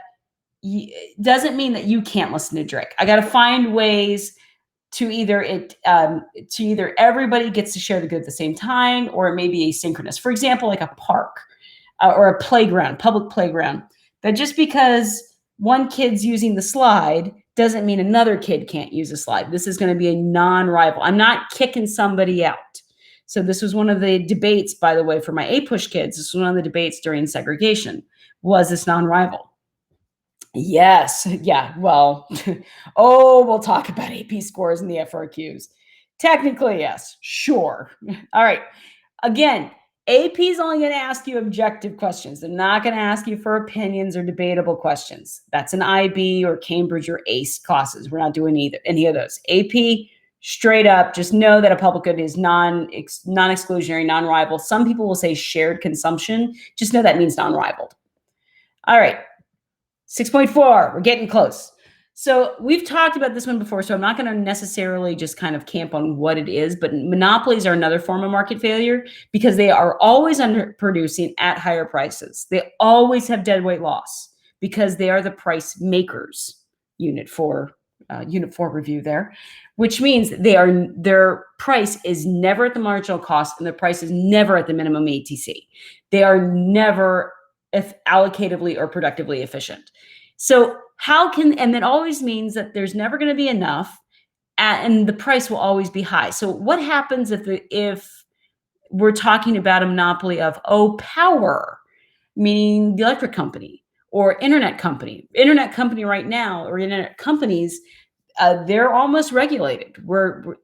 doesn't mean that you can't listen to Drake. I got to find ways to either everybody gets to share the good at the same time, or it may be asynchronous. For example, like a park or a playground, public playground, that just because one kid's using the slide doesn't mean another kid can't use a slide. This is going to be a non-rival. I'm not kicking somebody out. So this was one of the debates, by the way, for my APUSH kids. This was one of the debates during segregation. Was this non-rival? Yes. Yeah. Well, we'll talk about AP scores and the FRQs. Technically, yes. Sure. All right. Again, AP is only going to ask you objective questions. They're not going to ask you for opinions or debatable questions. That's an IB or Cambridge or ACE classes. We're not doing any of those. AP, straight up, just know that a public good is non-exclusionary, non-rival. Some people will say shared consumption. Just know that means non-rivaled. All right. 6.4, we're getting close. So we've talked about this one before, so I'm not going to necessarily just kind of camp on what it is, but monopolies are another form of market failure because they are always underproducing at higher prices. They always have deadweight loss because they are the price makers. Unit 4 review there, which means their price is never at the marginal cost and their price is never at the minimum ATC. They are never allocatively or productively efficient. So and that always means that there's never going to be enough and the price will always be high. So what happens if we're talking about a monopoly of power, meaning the electric company or internet company? Internet company right now, or internet companies, they're almost regulated. For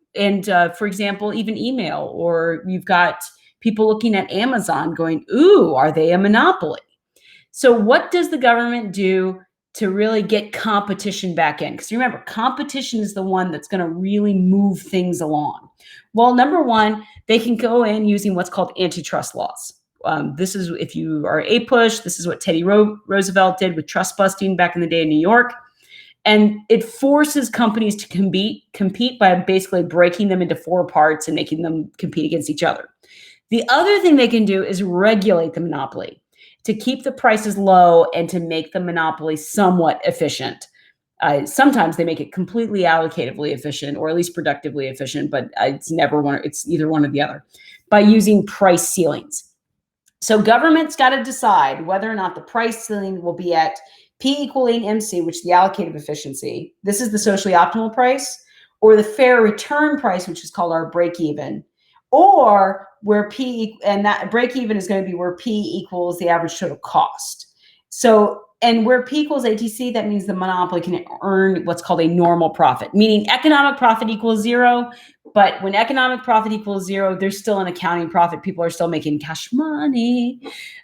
example, even email, or you've got people looking at Amazon going, ooh, are they a monopoly? So what does the government do to really get competition back in? Because remember, competition is the one that's going to really move things along. Well, number one, they can go in using what's called antitrust laws. This is, if you are APUSH, this is what Teddy Roosevelt did with trust busting back in the day in New York. And it forces companies to compete by basically breaking them into 4 parts and making them compete against each other. The other thing they can do is regulate the monopoly to keep the prices low and to make the monopoly somewhat efficient. Sometimes they make it completely allocatively efficient, or at least productively efficient, but it's either one or the other, by using price ceilings. So government's got to decide whether or not the price ceiling will be at P equaling MC, which is the allocative efficiency. This is the socially optimal price, or the fair return price, which is called our break even, or where and that break even is going to be where P equals the average total cost. So, and where P equals ATC, that means the monopoly can earn what's called a normal profit, meaning economic profit equals 0. But when economic profit equals 0, there's still an accounting profit. People are still making cash money.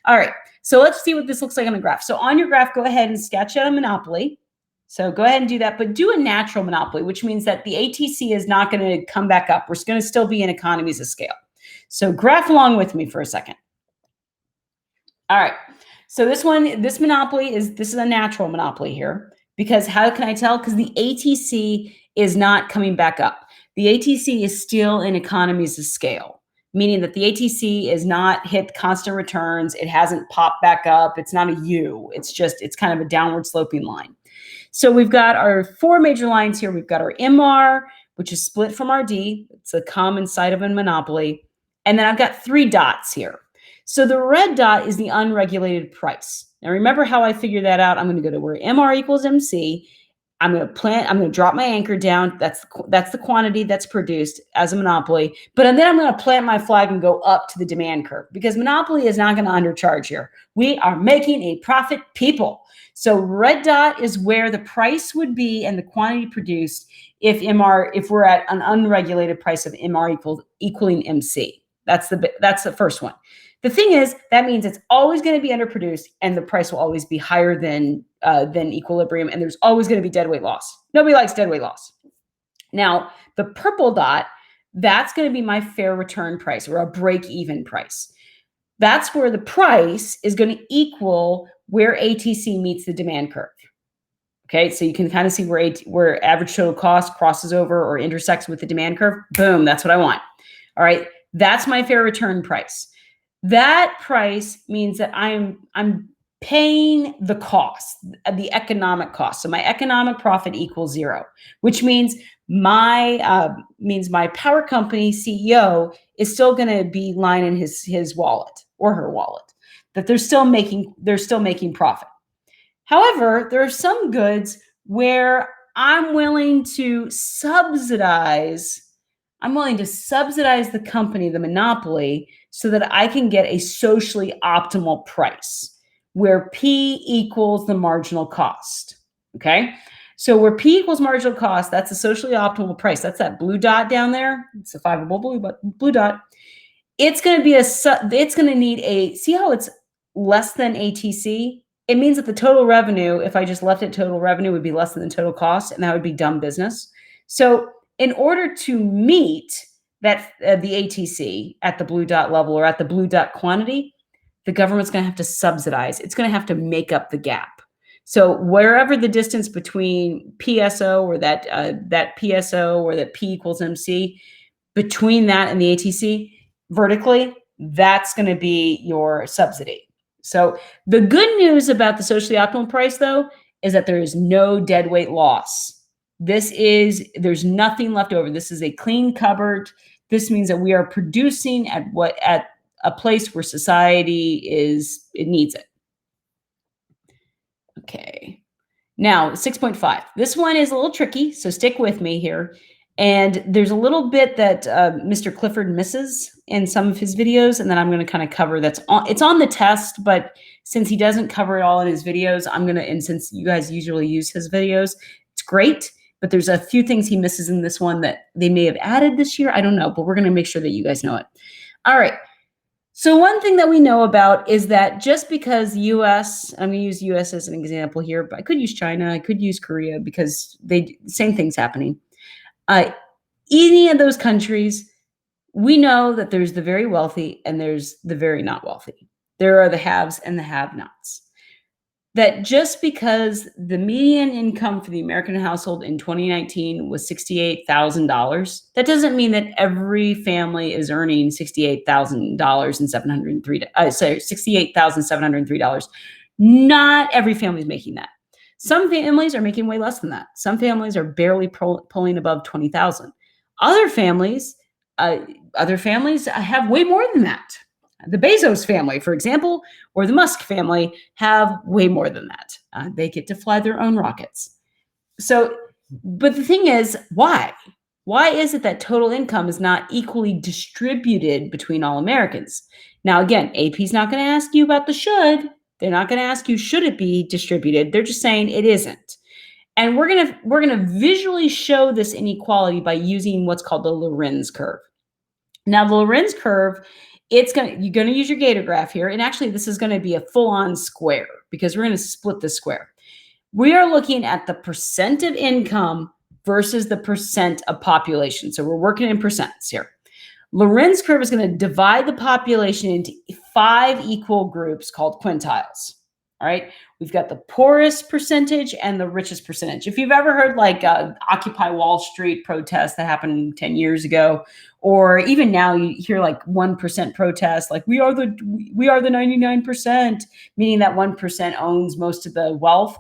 All right. So let's see what this looks like on a graph. So on your graph, go ahead and sketch out a monopoly. So go ahead and do that, but do a natural monopoly, which means that the ATC is not going to come back up. We're going to still be in economies of scale. So graph along with me for a second. All right. So this monopoly this is a natural monopoly here, because how can I tell? Because the ATC is not coming back up. The ATC is still in economies of scale, meaning that the ATC is not hit constant returns. It hasn't popped back up. It's not a U. It's kind of a downward sloping line. So we've got our 4 major lines here. We've got our MR, which is split from RD. It's a common site of a monopoly. And then I've got 3 dots here. So the red dot is the unregulated price. Now remember how I figured that out? I'm going to go to where MR equals MC. I'm going to drop my anchor down. That's the quantity that's produced as a monopoly. But then I'm going to plant my flag and go up to the demand curve, because monopoly is not going to undercharge here. We are making a profit, people. So red dot is where the price would be and the quantity produced if we're at an unregulated price of MR equaling MC. That's the first one. The thing is, that means it's always going to be underproduced and the price will always be higher than equilibrium, and there's always going to be deadweight loss. Nobody likes deadweight loss. Now, the purple dot, that's going to be my fair return price or a break-even price. That's where the price is going to equal where ATC meets the demand curve. Okay, so you can kind of see where average total cost crosses over or intersects with the demand curve. Boom, that's what I want. All right, that's my fair return price. That price means that I'm paying the cost, the economic cost. So my economic profit equals zero, which means my power company CEO is still going to be lining his wallet or her wallet, that they're still making profit. However, there are some goods where I'm willing to subsidize the company, the monopoly, so that I can get a socially optimal price where P equals the marginal cost. Okay. So where P equals marginal cost, that's a socially optimal price. That's that blue dot down there. It's a Fiveable blue dot. It's going to need see how it's less than ATC? It means that the total revenue, if I just left it total revenue, would be less than the total cost, and that would be dumb business. So in order to meet that the ATC at the blue dot level or at the blue dot quantity, the government's going to have to subsidize. It's going to have to make up the gap. So wherever the distance between PSO or that PSO or that P equals MC, between that and the ATC vertically, that's going to be your subsidy. So the good news about the socially optimal price, though, is that there is no deadweight loss. There's nothing left over. This is a clean cupboard. This means that we are producing at a place where society needs it. Okay. Now, 6.5. This one is a little tricky, so stick with me here. And there's a little bit that Mr. Clifford misses in some of his videos, and then I'm going to kind of cover it's on the test, but since he doesn't cover it all in his videos, and since you guys usually use his videos, it's great, but there's a few things he misses in this one that they may have added this year. I don't know, but we're going to make sure that you guys know it. All right. So one thing that we know about is that just because US, I'm going to use US as an example here, but I could use China, I could use Korea because same thing's happening. Any of those countries, we know that there's the very wealthy and there's the very not wealthy. There are the haves and the have-nots. That just because the median income for the American household in 2019 was $68,000, that doesn't mean that every family is earning $68,703. Not every family is making that. Some families are making way less than that. Some families are barely pulling above 20,000. Other families have way more than that. The Bezos family, for example, or the Musk family have way more than that. They get to fly their own rockets. So, but the thing is, why? Why is it that total income is not equally distributed between all Americans? Now, again, AP's not going to ask you about the should. They're not going to ask you, should it be distributed? They're just saying it isn't. And we're gonna visually show this inequality by using what's called the Lorenz curve. Now, the Lorenz curve, you're gonna use your Gator graph here, and actually this is gonna be a full-on square because we're gonna split the square. We are looking at the percent of income versus the percent of population. So we're working in percents here. Lorenz curve is going to divide the population into 5 equal groups called quintiles. All right. We've got the poorest percentage and the richest percentage. If you've ever heard like Occupy Wall Street protests that happened 10 years ago, or even now you hear like 1% protests, like we are the 99%, meaning that 1% owns most of the wealth.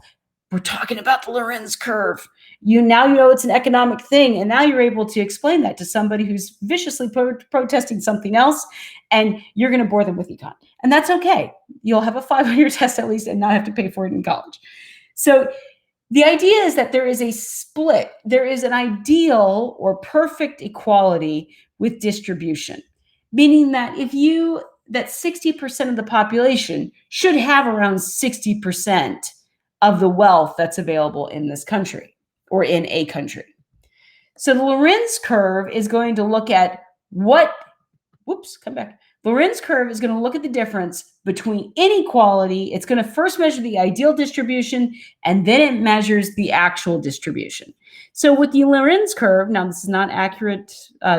We're talking about the Lorenz curve. Now you know it's an economic thing, and now you're able to explain that to somebody who's viciously protesting something else, and you're going to bore them with econ. And that's okay. You'll have a 5 on your test at least and not have to pay for it in college. So the idea is that there is a split. There is an ideal or perfect equality with distribution, meaning that that 60% of the population should have around 60% of the wealth that's available in this country or in a country. So the Lorenz curve is going to look at the Lorenz curve is going to look at the difference between inequality. It's going to first measure the ideal distribution, and then it measures the actual distribution. So with the Lorenz curve, now this is not accurate.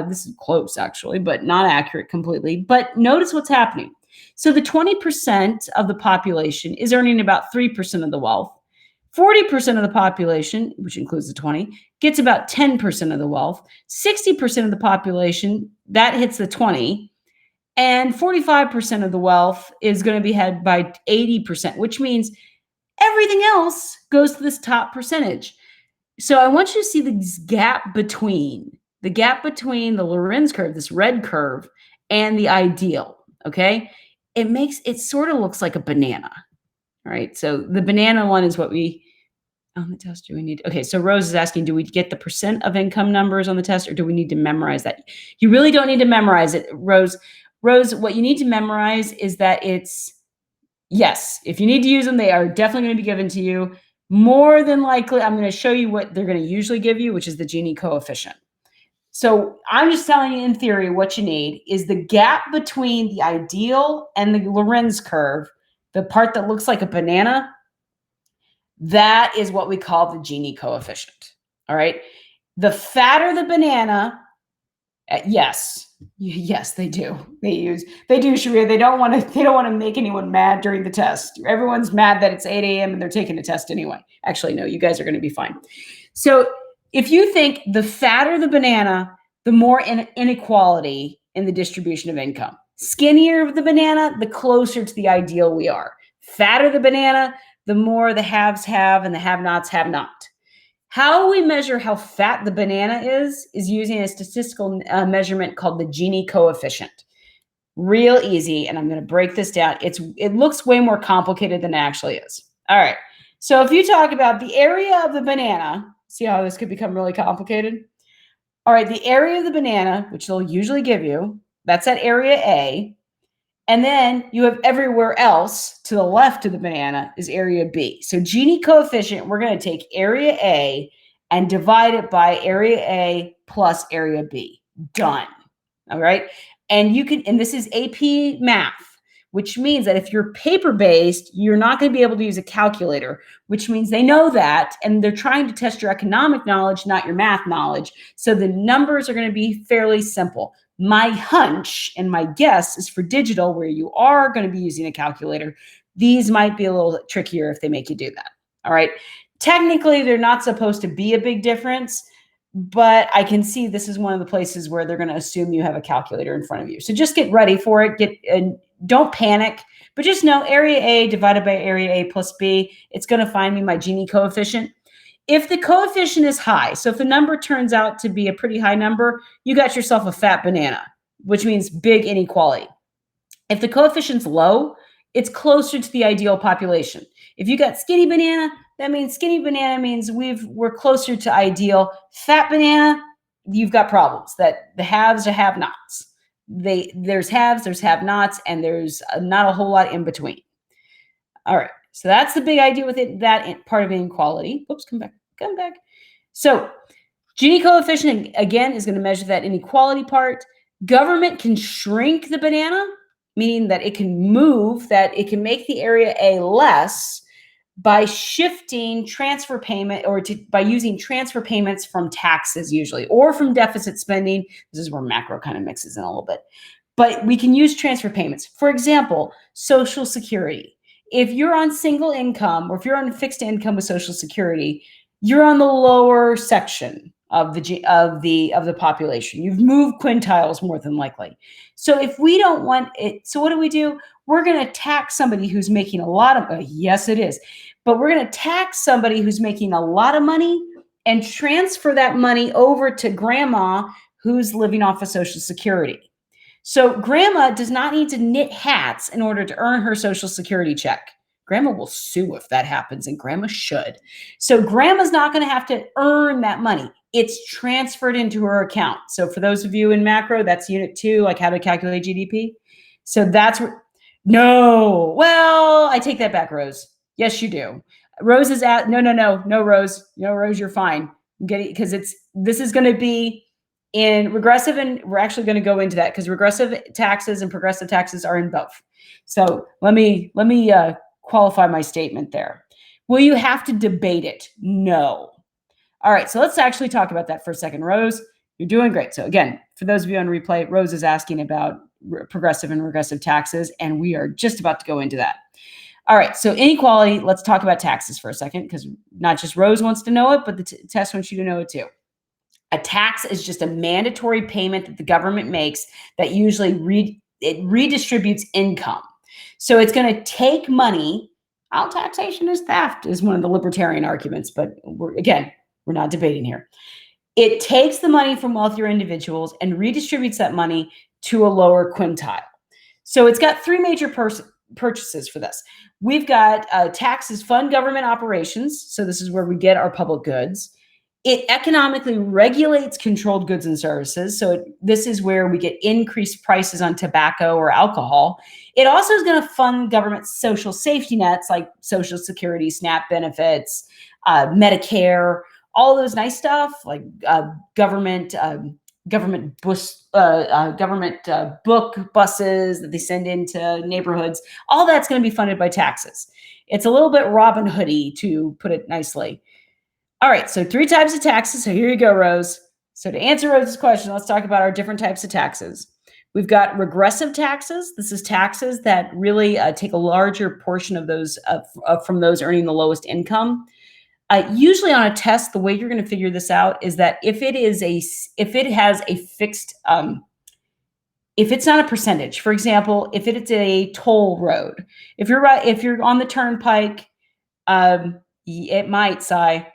This is close actually, but not accurate completely. But notice what's happening. So the 20% of the population is earning about 3% of the wealth. 40% of the population, which includes the 20, gets about 10% of the wealth. 60% of the population, that hits the 20. And 45% of the wealth is going to be had by 80%, which means everything else goes to this top percentage. So I want you to see the gap between the Lorenz curve, this red curve, and the ideal, okay? It sort of looks like a banana, all right? So the banana one is what we, on the test, do we need, okay, so Rose is asking, do we get the percent of income numbers on the test, or do we need to memorize that? You really don't need to memorize it, Rose. Rose, what you need to memorize is that it's, yes, if you need to use them, they are definitely going to be given to you. More than likely, I'm going to show you what they're going to usually give you, which is the Gini coefficient. So I'm just telling you in theory what you need is the gap between the ideal and the Lorenz curve, the part that looks like a banana. That is what we call the Gini coefficient. All right. The fatter the banana, yes, they do. They do, Sharia. They don't want to make anyone mad during the test. Everyone's mad that it's 8 a.m. and they're taking a test anyway. Actually, no, you guys are going to be fine. So if you think the fatter the banana, the more inequality in the distribution of income. Skinnier the banana, the closer to the ideal we are. Fatter the banana, the more the haves have and the have-nots have not. How we measure how fat the banana is using a statistical measurement called the Gini coefficient. Real easy, and I'm going to break this down. It looks way more complicated than it actually is. All right, so if you talk about the area of the banana, see how this could become really complicated? All right, the area of the banana, which they'll usually give you, that's at area A. And then you have everywhere else to the left of the banana is area B. So Gini coefficient, we're going to take area A and divide it by area A plus area B. Done. All right. And this is AP math, which means that if you're paper-based, you're not going to be able to use a calculator, which means they know that, and they're trying to test your economic knowledge, not your math knowledge. So the numbers are going to be fairly simple. My hunch and my guess is for digital, where you are going to be using a calculator, these might be a little trickier if they make you do that. All right. Technically, they're not supposed to be a big difference, but I can see this is one of the places where they're going to assume you have a calculator in front of you. So just get ready for it. Don't panic, but just know area A divided by area A plus B, it's going to find me my Gini coefficient. If the coefficient is high, so if the number turns out to be a pretty high number, you got yourself a fat banana, which means big inequality. If the coefficient's low, it's closer to the ideal population. If you got skinny banana, that means skinny banana means we're closer to ideal. Fat banana, you've got problems. That the haves or have-nots. There's haves, there's have-nots, and there's not a whole lot in between. All right. So that's the big idea with it, that part of inequality. Oops, come back. So Gini coefficient, again, is going to measure that inequality part. Government can shrink the banana, meaning that it can move, that it can make the area A less by shifting transfer payment by using transfer payments from taxes usually, or from deficit spending. This is where macro kind of mixes in a little bit. But we can use transfer payments. For example, Social Security. If you're on single income or if you're on fixed income with Social Security, you're on the lower section of the population. You've moved quintiles more than likely. So if we don't want it, so what do? We're going to tax somebody who's making a lot of, yes, it is, but we're going to tax somebody who's making a lot of money and transfer that money over to grandma who's living off of Social Security. So grandma does not need to knit hats in order to earn her Social Security check. Grandma will sue if that happens, and grandma should. So grandma's not going to have to earn that money. It's transferred into her account. So for those of you in macro, that's unit 2, like how to calculate GDP. So that's where, no, well, I take that back, Rose. Yes, you do. Rose is at, no, Rose. No, Rose, you're fine. I'm getting, because this is going to be In regressive, and we're actually going to go into that because regressive taxes and progressive taxes are in both. So let me qualify my statement there. Will you have to debate it? No. All right, so let's actually talk about that for a second. Rose, you're doing great. So again, for those of you on replay, Rose is asking about progressive and regressive taxes, and we are just about to go into that. All right, so inequality, let's talk about taxes for a second, because not just Rose wants to know it, but the test wants you to know it too. A tax is just a mandatory payment that the government makes that usually redistributes income. So it's going to take money. All taxation is theft is one of the libertarian arguments, but we're not debating here. It takes the money from wealthier individuals and redistributes that money to a lower quintile. So it's got three major purchases for this. We've got taxes fund government operations. So this is where we get our public goods. It economically regulates controlled goods and services. So this is where we get increased prices on tobacco or alcohol. It also is going to fund government social safety nets like Social Security, SNAP benefits, Medicare, all those nice stuff like government book buses that they send into neighborhoods. All that's going to be funded by taxes. It's a little bit Robin Hoody, to put it nicely. All right, so three types of taxes. So here you go, Rose. So to answer Rose's question, let's talk about our different types of taxes. We've got regressive taxes. This is taxes that really take a larger portion of those from those earning the lowest income. Usually on a test, the way you're going to figure this out is that if it has a fixed, if it's not a percentage, for example, if it's a toll road, if you're on the turnpike, it might, Sai.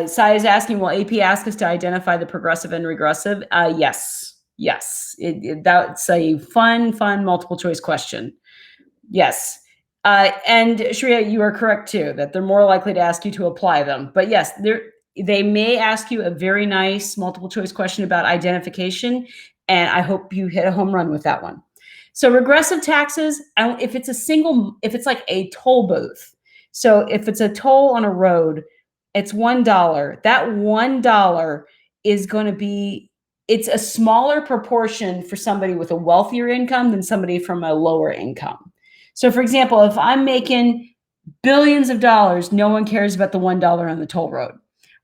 Sai is asking, will AP ask us to identify the progressive and regressive? Yes. That's a fun multiple choice question. Yes. And Shreya, you are correct too, that they're more likely to ask you to apply them. But yes, they may ask you a very nice multiple choice question about identification. And I hope you hit a home run with that one. So regressive taxes, if it's like a toll booth. So if it's a toll on a road, it's $1. That $1 is going to be, it's a smaller proportion for somebody with a wealthier income than somebody from a lower income. So for example, if I'm making billions of dollars, no one cares about the $1 on the toll road.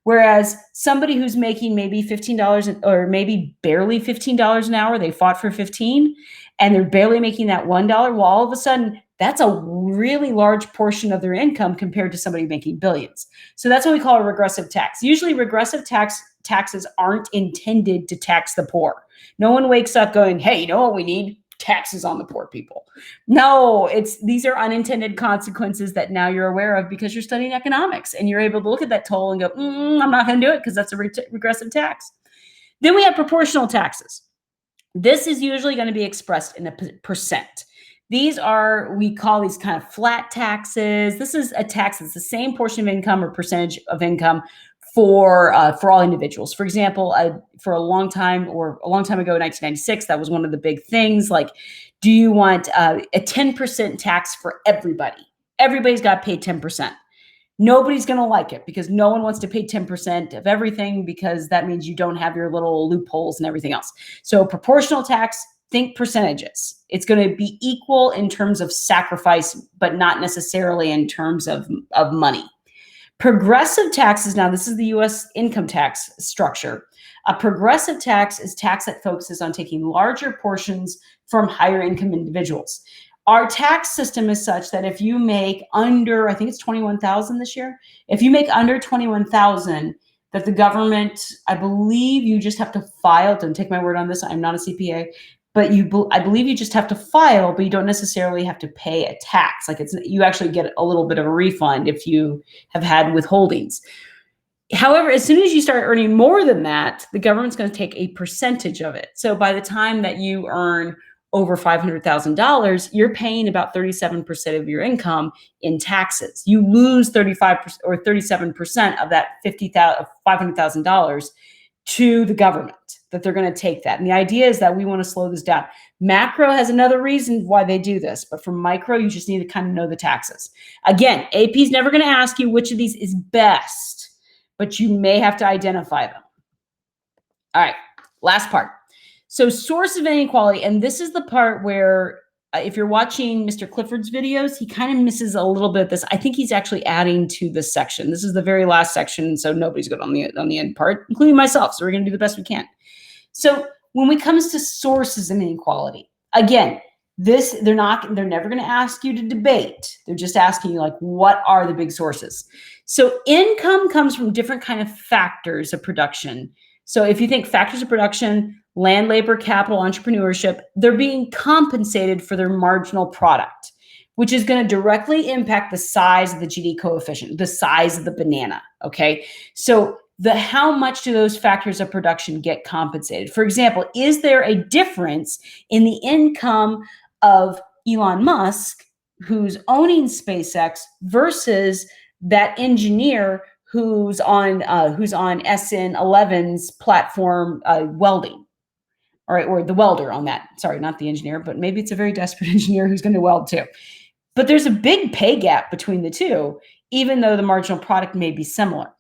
Whereas somebody who's making maybe $15 or maybe barely $15 an hour, they fought for 15 and they're barely making that $1. Well, all of a sudden, that's a really large portion of their income compared to somebody making billions. So that's what we call a regressive tax. Usually regressive taxes aren't intended to tax the poor. No one wakes up going, hey, you know what we need? Taxes on the poor people. No, these are unintended consequences that now you're aware of because you're studying economics and you're able to look at that toll and go, I'm not going to do it because that's a regressive tax. Then we have proportional taxes. This is usually going to be expressed in a percent. We call these kind of flat taxes. This is a tax that's the same portion of income or percentage of income for all individuals. For example, for a long time ago, 1996, that was one of the big things. Like, do you want a 10% tax for everybody? Everybody's got to pay 10%. Nobody's going to like it because no one wants to pay 10% of everything because that means you don't have your little loopholes and everything else. So proportional tax, think percentages. It's going to be equal in terms of sacrifice, but not necessarily in terms of money. Progressive taxes, now this is the U.S. income tax structure. A progressive tax is tax that focuses on taking larger portions from higher income individuals. Our tax system is such that if you make under, I think it's 21,000 this year, if you make under 21,000, that the government, I believe you just have to file, don't take my word on this, I'm not a CPA, but I believe you just have to file, but you don't necessarily have to pay a tax. Like you actually get a little bit of a refund if you have had withholdings. However, as soon as you start earning more than that, the government's going to take a percentage of it. So by the time that you earn over $500,000, you're paying about 37% of your income in taxes. You lose 35% or 37% of that $500,000 to the government, that they're going to take that. And the idea is that we want to slow this down. Macro has another reason why they do this, but for micro, you just need to kind of know the taxes. Again, AP is never going to ask you which of these is best, but you may have to identify them. All right, last part. So source of inequality, and this is the part where if you're watching Mr. Clifford's videos, he kind of misses a little bit of this. I think he's actually adding to this section. This is the very last section, so nobody's good on the end part, including myself. So we're going to do the best we can. So when it comes to sources of inequality, again, they're never going to ask you to debate. They're just asking you, like, what are the big sources? So income comes from different kind of factors of production. So if you think factors of production, land, labor, capital, entrepreneurship, they're being compensated for their marginal product, which is going to directly impact the size of the Gini coefficient, the size of the banana, okay? So how much do those factors of production get compensated? For example, is there a difference in the income of Elon Musk, who's owning SpaceX, versus that engineer who's on SN11's platform welding? All right, or the welder on that. Sorry, not the engineer, but maybe it's a very desperate engineer who's going to weld too. But there's a big pay gap between the two, even though the marginal product may be similar.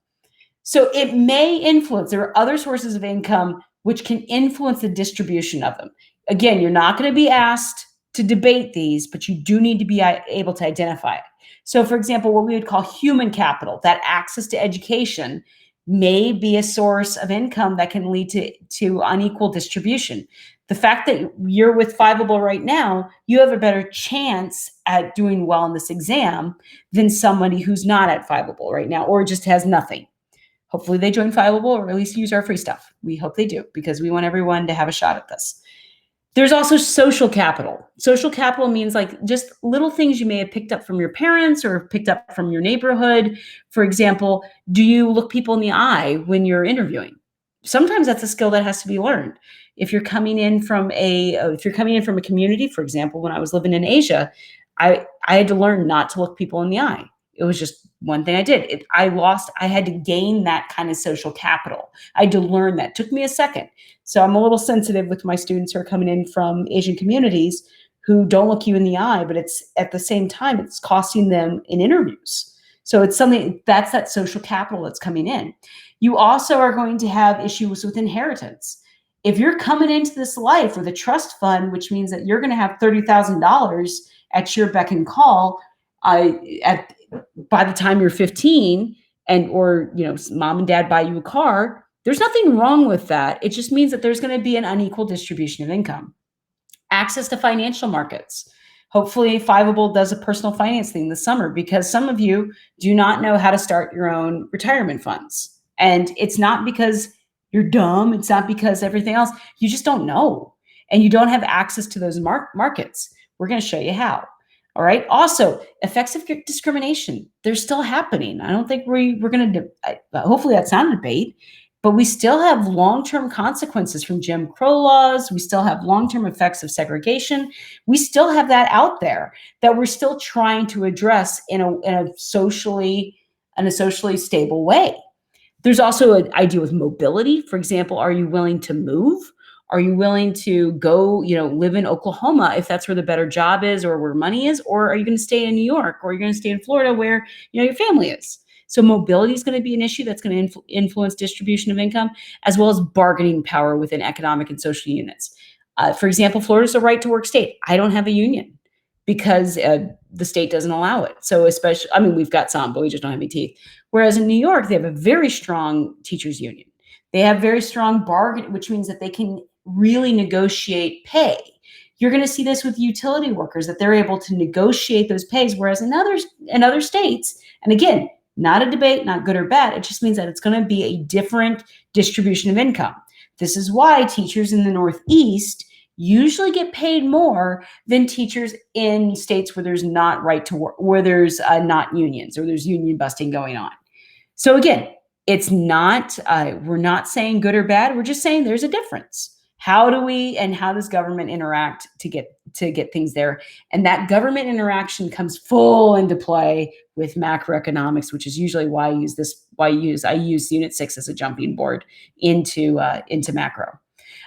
So it may influence. There are other sources of income which can influence the distribution of them. Again, you're not going to be asked to debate these, but you do need to be able to identify it. So, for example, what we would call human capital, that access to education, may be a source of income that can lead to unequal distribution. The fact that you're with Fiveable right now, you have a better chance at doing well in this exam than somebody who's not at Fiveable right now or just has nothing. Hopefully they join Fiveable or at least use our free stuff. We hope they do because we want everyone to have a shot at this. There's also social capital. Social capital means like just little things you may have picked up from your parents or picked up from your neighborhood. For example, do you look people in the eye when you're interviewing? Sometimes that's a skill that has to be learned. If you're coming in from a community, for example, when I was living in Asia, I had to learn not to look people in the eye. It was just one thing I did. I had to gain that kind of social capital. I had to learn that. It took me a second. So I'm a little sensitive with my students who are coming in from Asian communities who don't look you in the eye, but it's at the same time, it's costing them in interviews. So it's something that's that social capital that's coming in. You also are going to have issues with inheritance. If you're coming into this life with a trust fund, which means that you're going to have $30,000 at your beck and call by the time you're 15, or mom and dad buy you a car, there's nothing wrong with that. It just means that there's going to be an unequal distribution of income. Access to financial markets. Hopefully Fiveable does a personal finance thing this summer because some of you do not know how to start your own retirement funds. And it's not because you're dumb. It's not because everything else. You just don't know. And you don't have access to those markets. We're going to show you how. All right. Also, effects of discrimination. They're still happening. I don't think we're going to, hopefully that's not a debate, but we still have long-term consequences from Jim Crow laws. We still have long-term effects of segregation. We still have that out there that we're still trying to address in a socially stable way. There's also an idea with mobility. For example, are you willing to move? Are you willing to go, live in Oklahoma if that's where the better job is or where money is? Or are you going to stay in New York or are you going to stay in Florida where, your family is? So mobility is going to be an issue that's going to influence distribution of income, as well as bargaining power within economic and social units. For example, Florida's a right to work state. I don't have a union because the state doesn't allow it. So we've got some, but we just don't have any teeth. Whereas in New York, they have a very strong teachers union. They have very strong bargain, which means that they can really negotiate pay. You're going to see this with utility workers, that they're able to negotiate those pays, whereas in other states, and again, not a debate, not good or bad, it just means that it's going to be a different distribution of income. This is why teachers in the Northeast usually get paid more than teachers in states where there's not right to work, where there's not unions or there's union busting going on. So again, it's not, we're not saying good or bad. We're just saying there's a difference. How does government interact to get things there? And that government interaction comes full into play with macroeconomics, which is usually why I use Unit 6 as a jumping board into macro.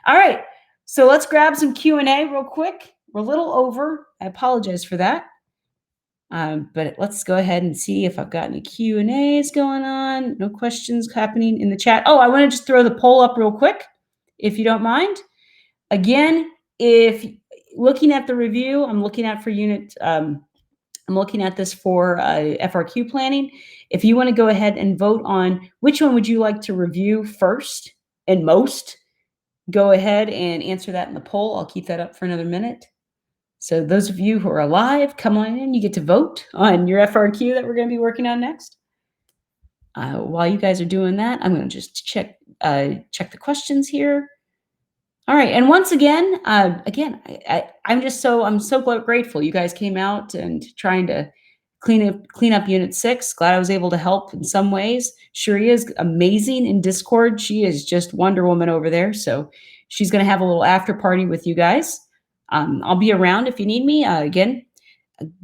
All right, so let's grab some Q&A real quick. We're a little over. I apologize for that. But let's go ahead and see if I've got any Q&As going on. No questions happening in the chat. Oh, I want to just throw the poll up real quick. if you don't mind. Again, if looking at the review, I'm looking at for unit, I'm looking at this for FRQ planning. If you want to go ahead and vote on which one would you like to review first and most, go ahead and answer that in the poll. I'll keep that up for another minute. So those of you who are alive, come on in. You get to vote on your FRQ that we're going to be working on next. While you guys are doing that, I'm going to just check the questions here. All right, and once again, I'm so grateful you guys came out and trying to clean up Unit 6. Glad I was able to help in some ways. Sharia is amazing in Discord. She is just Wonder Woman over there. So she's going to have a little after party with you guys. I'll be around if you need me. Again,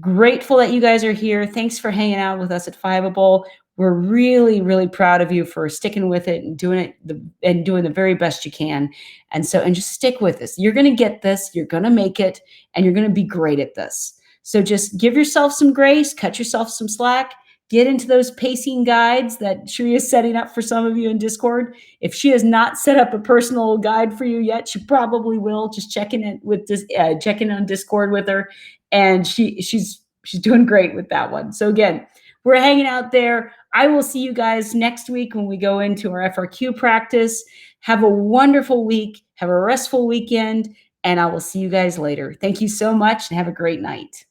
grateful that you guys are here. Thanks for hanging out with us at Fiveable. We're really, really proud of you for sticking with it and doing the very best you can. And just stick with this. You're going to get this. You're going to make it, and you're going to be great at this. So just give yourself some grace, cut yourself some slack, get into those pacing guides that Sharia is setting up for some of you in Discord. If she has not set up a personal guide for you yet, she probably will. Just checking on Discord with her, and she's doing great with that one. So again, we're hanging out there. I will see you guys next week when we go into our FRQ practice. Have a wonderful week. Have a restful weekend, and I will see you guys later. Thank you so much, and have a great night.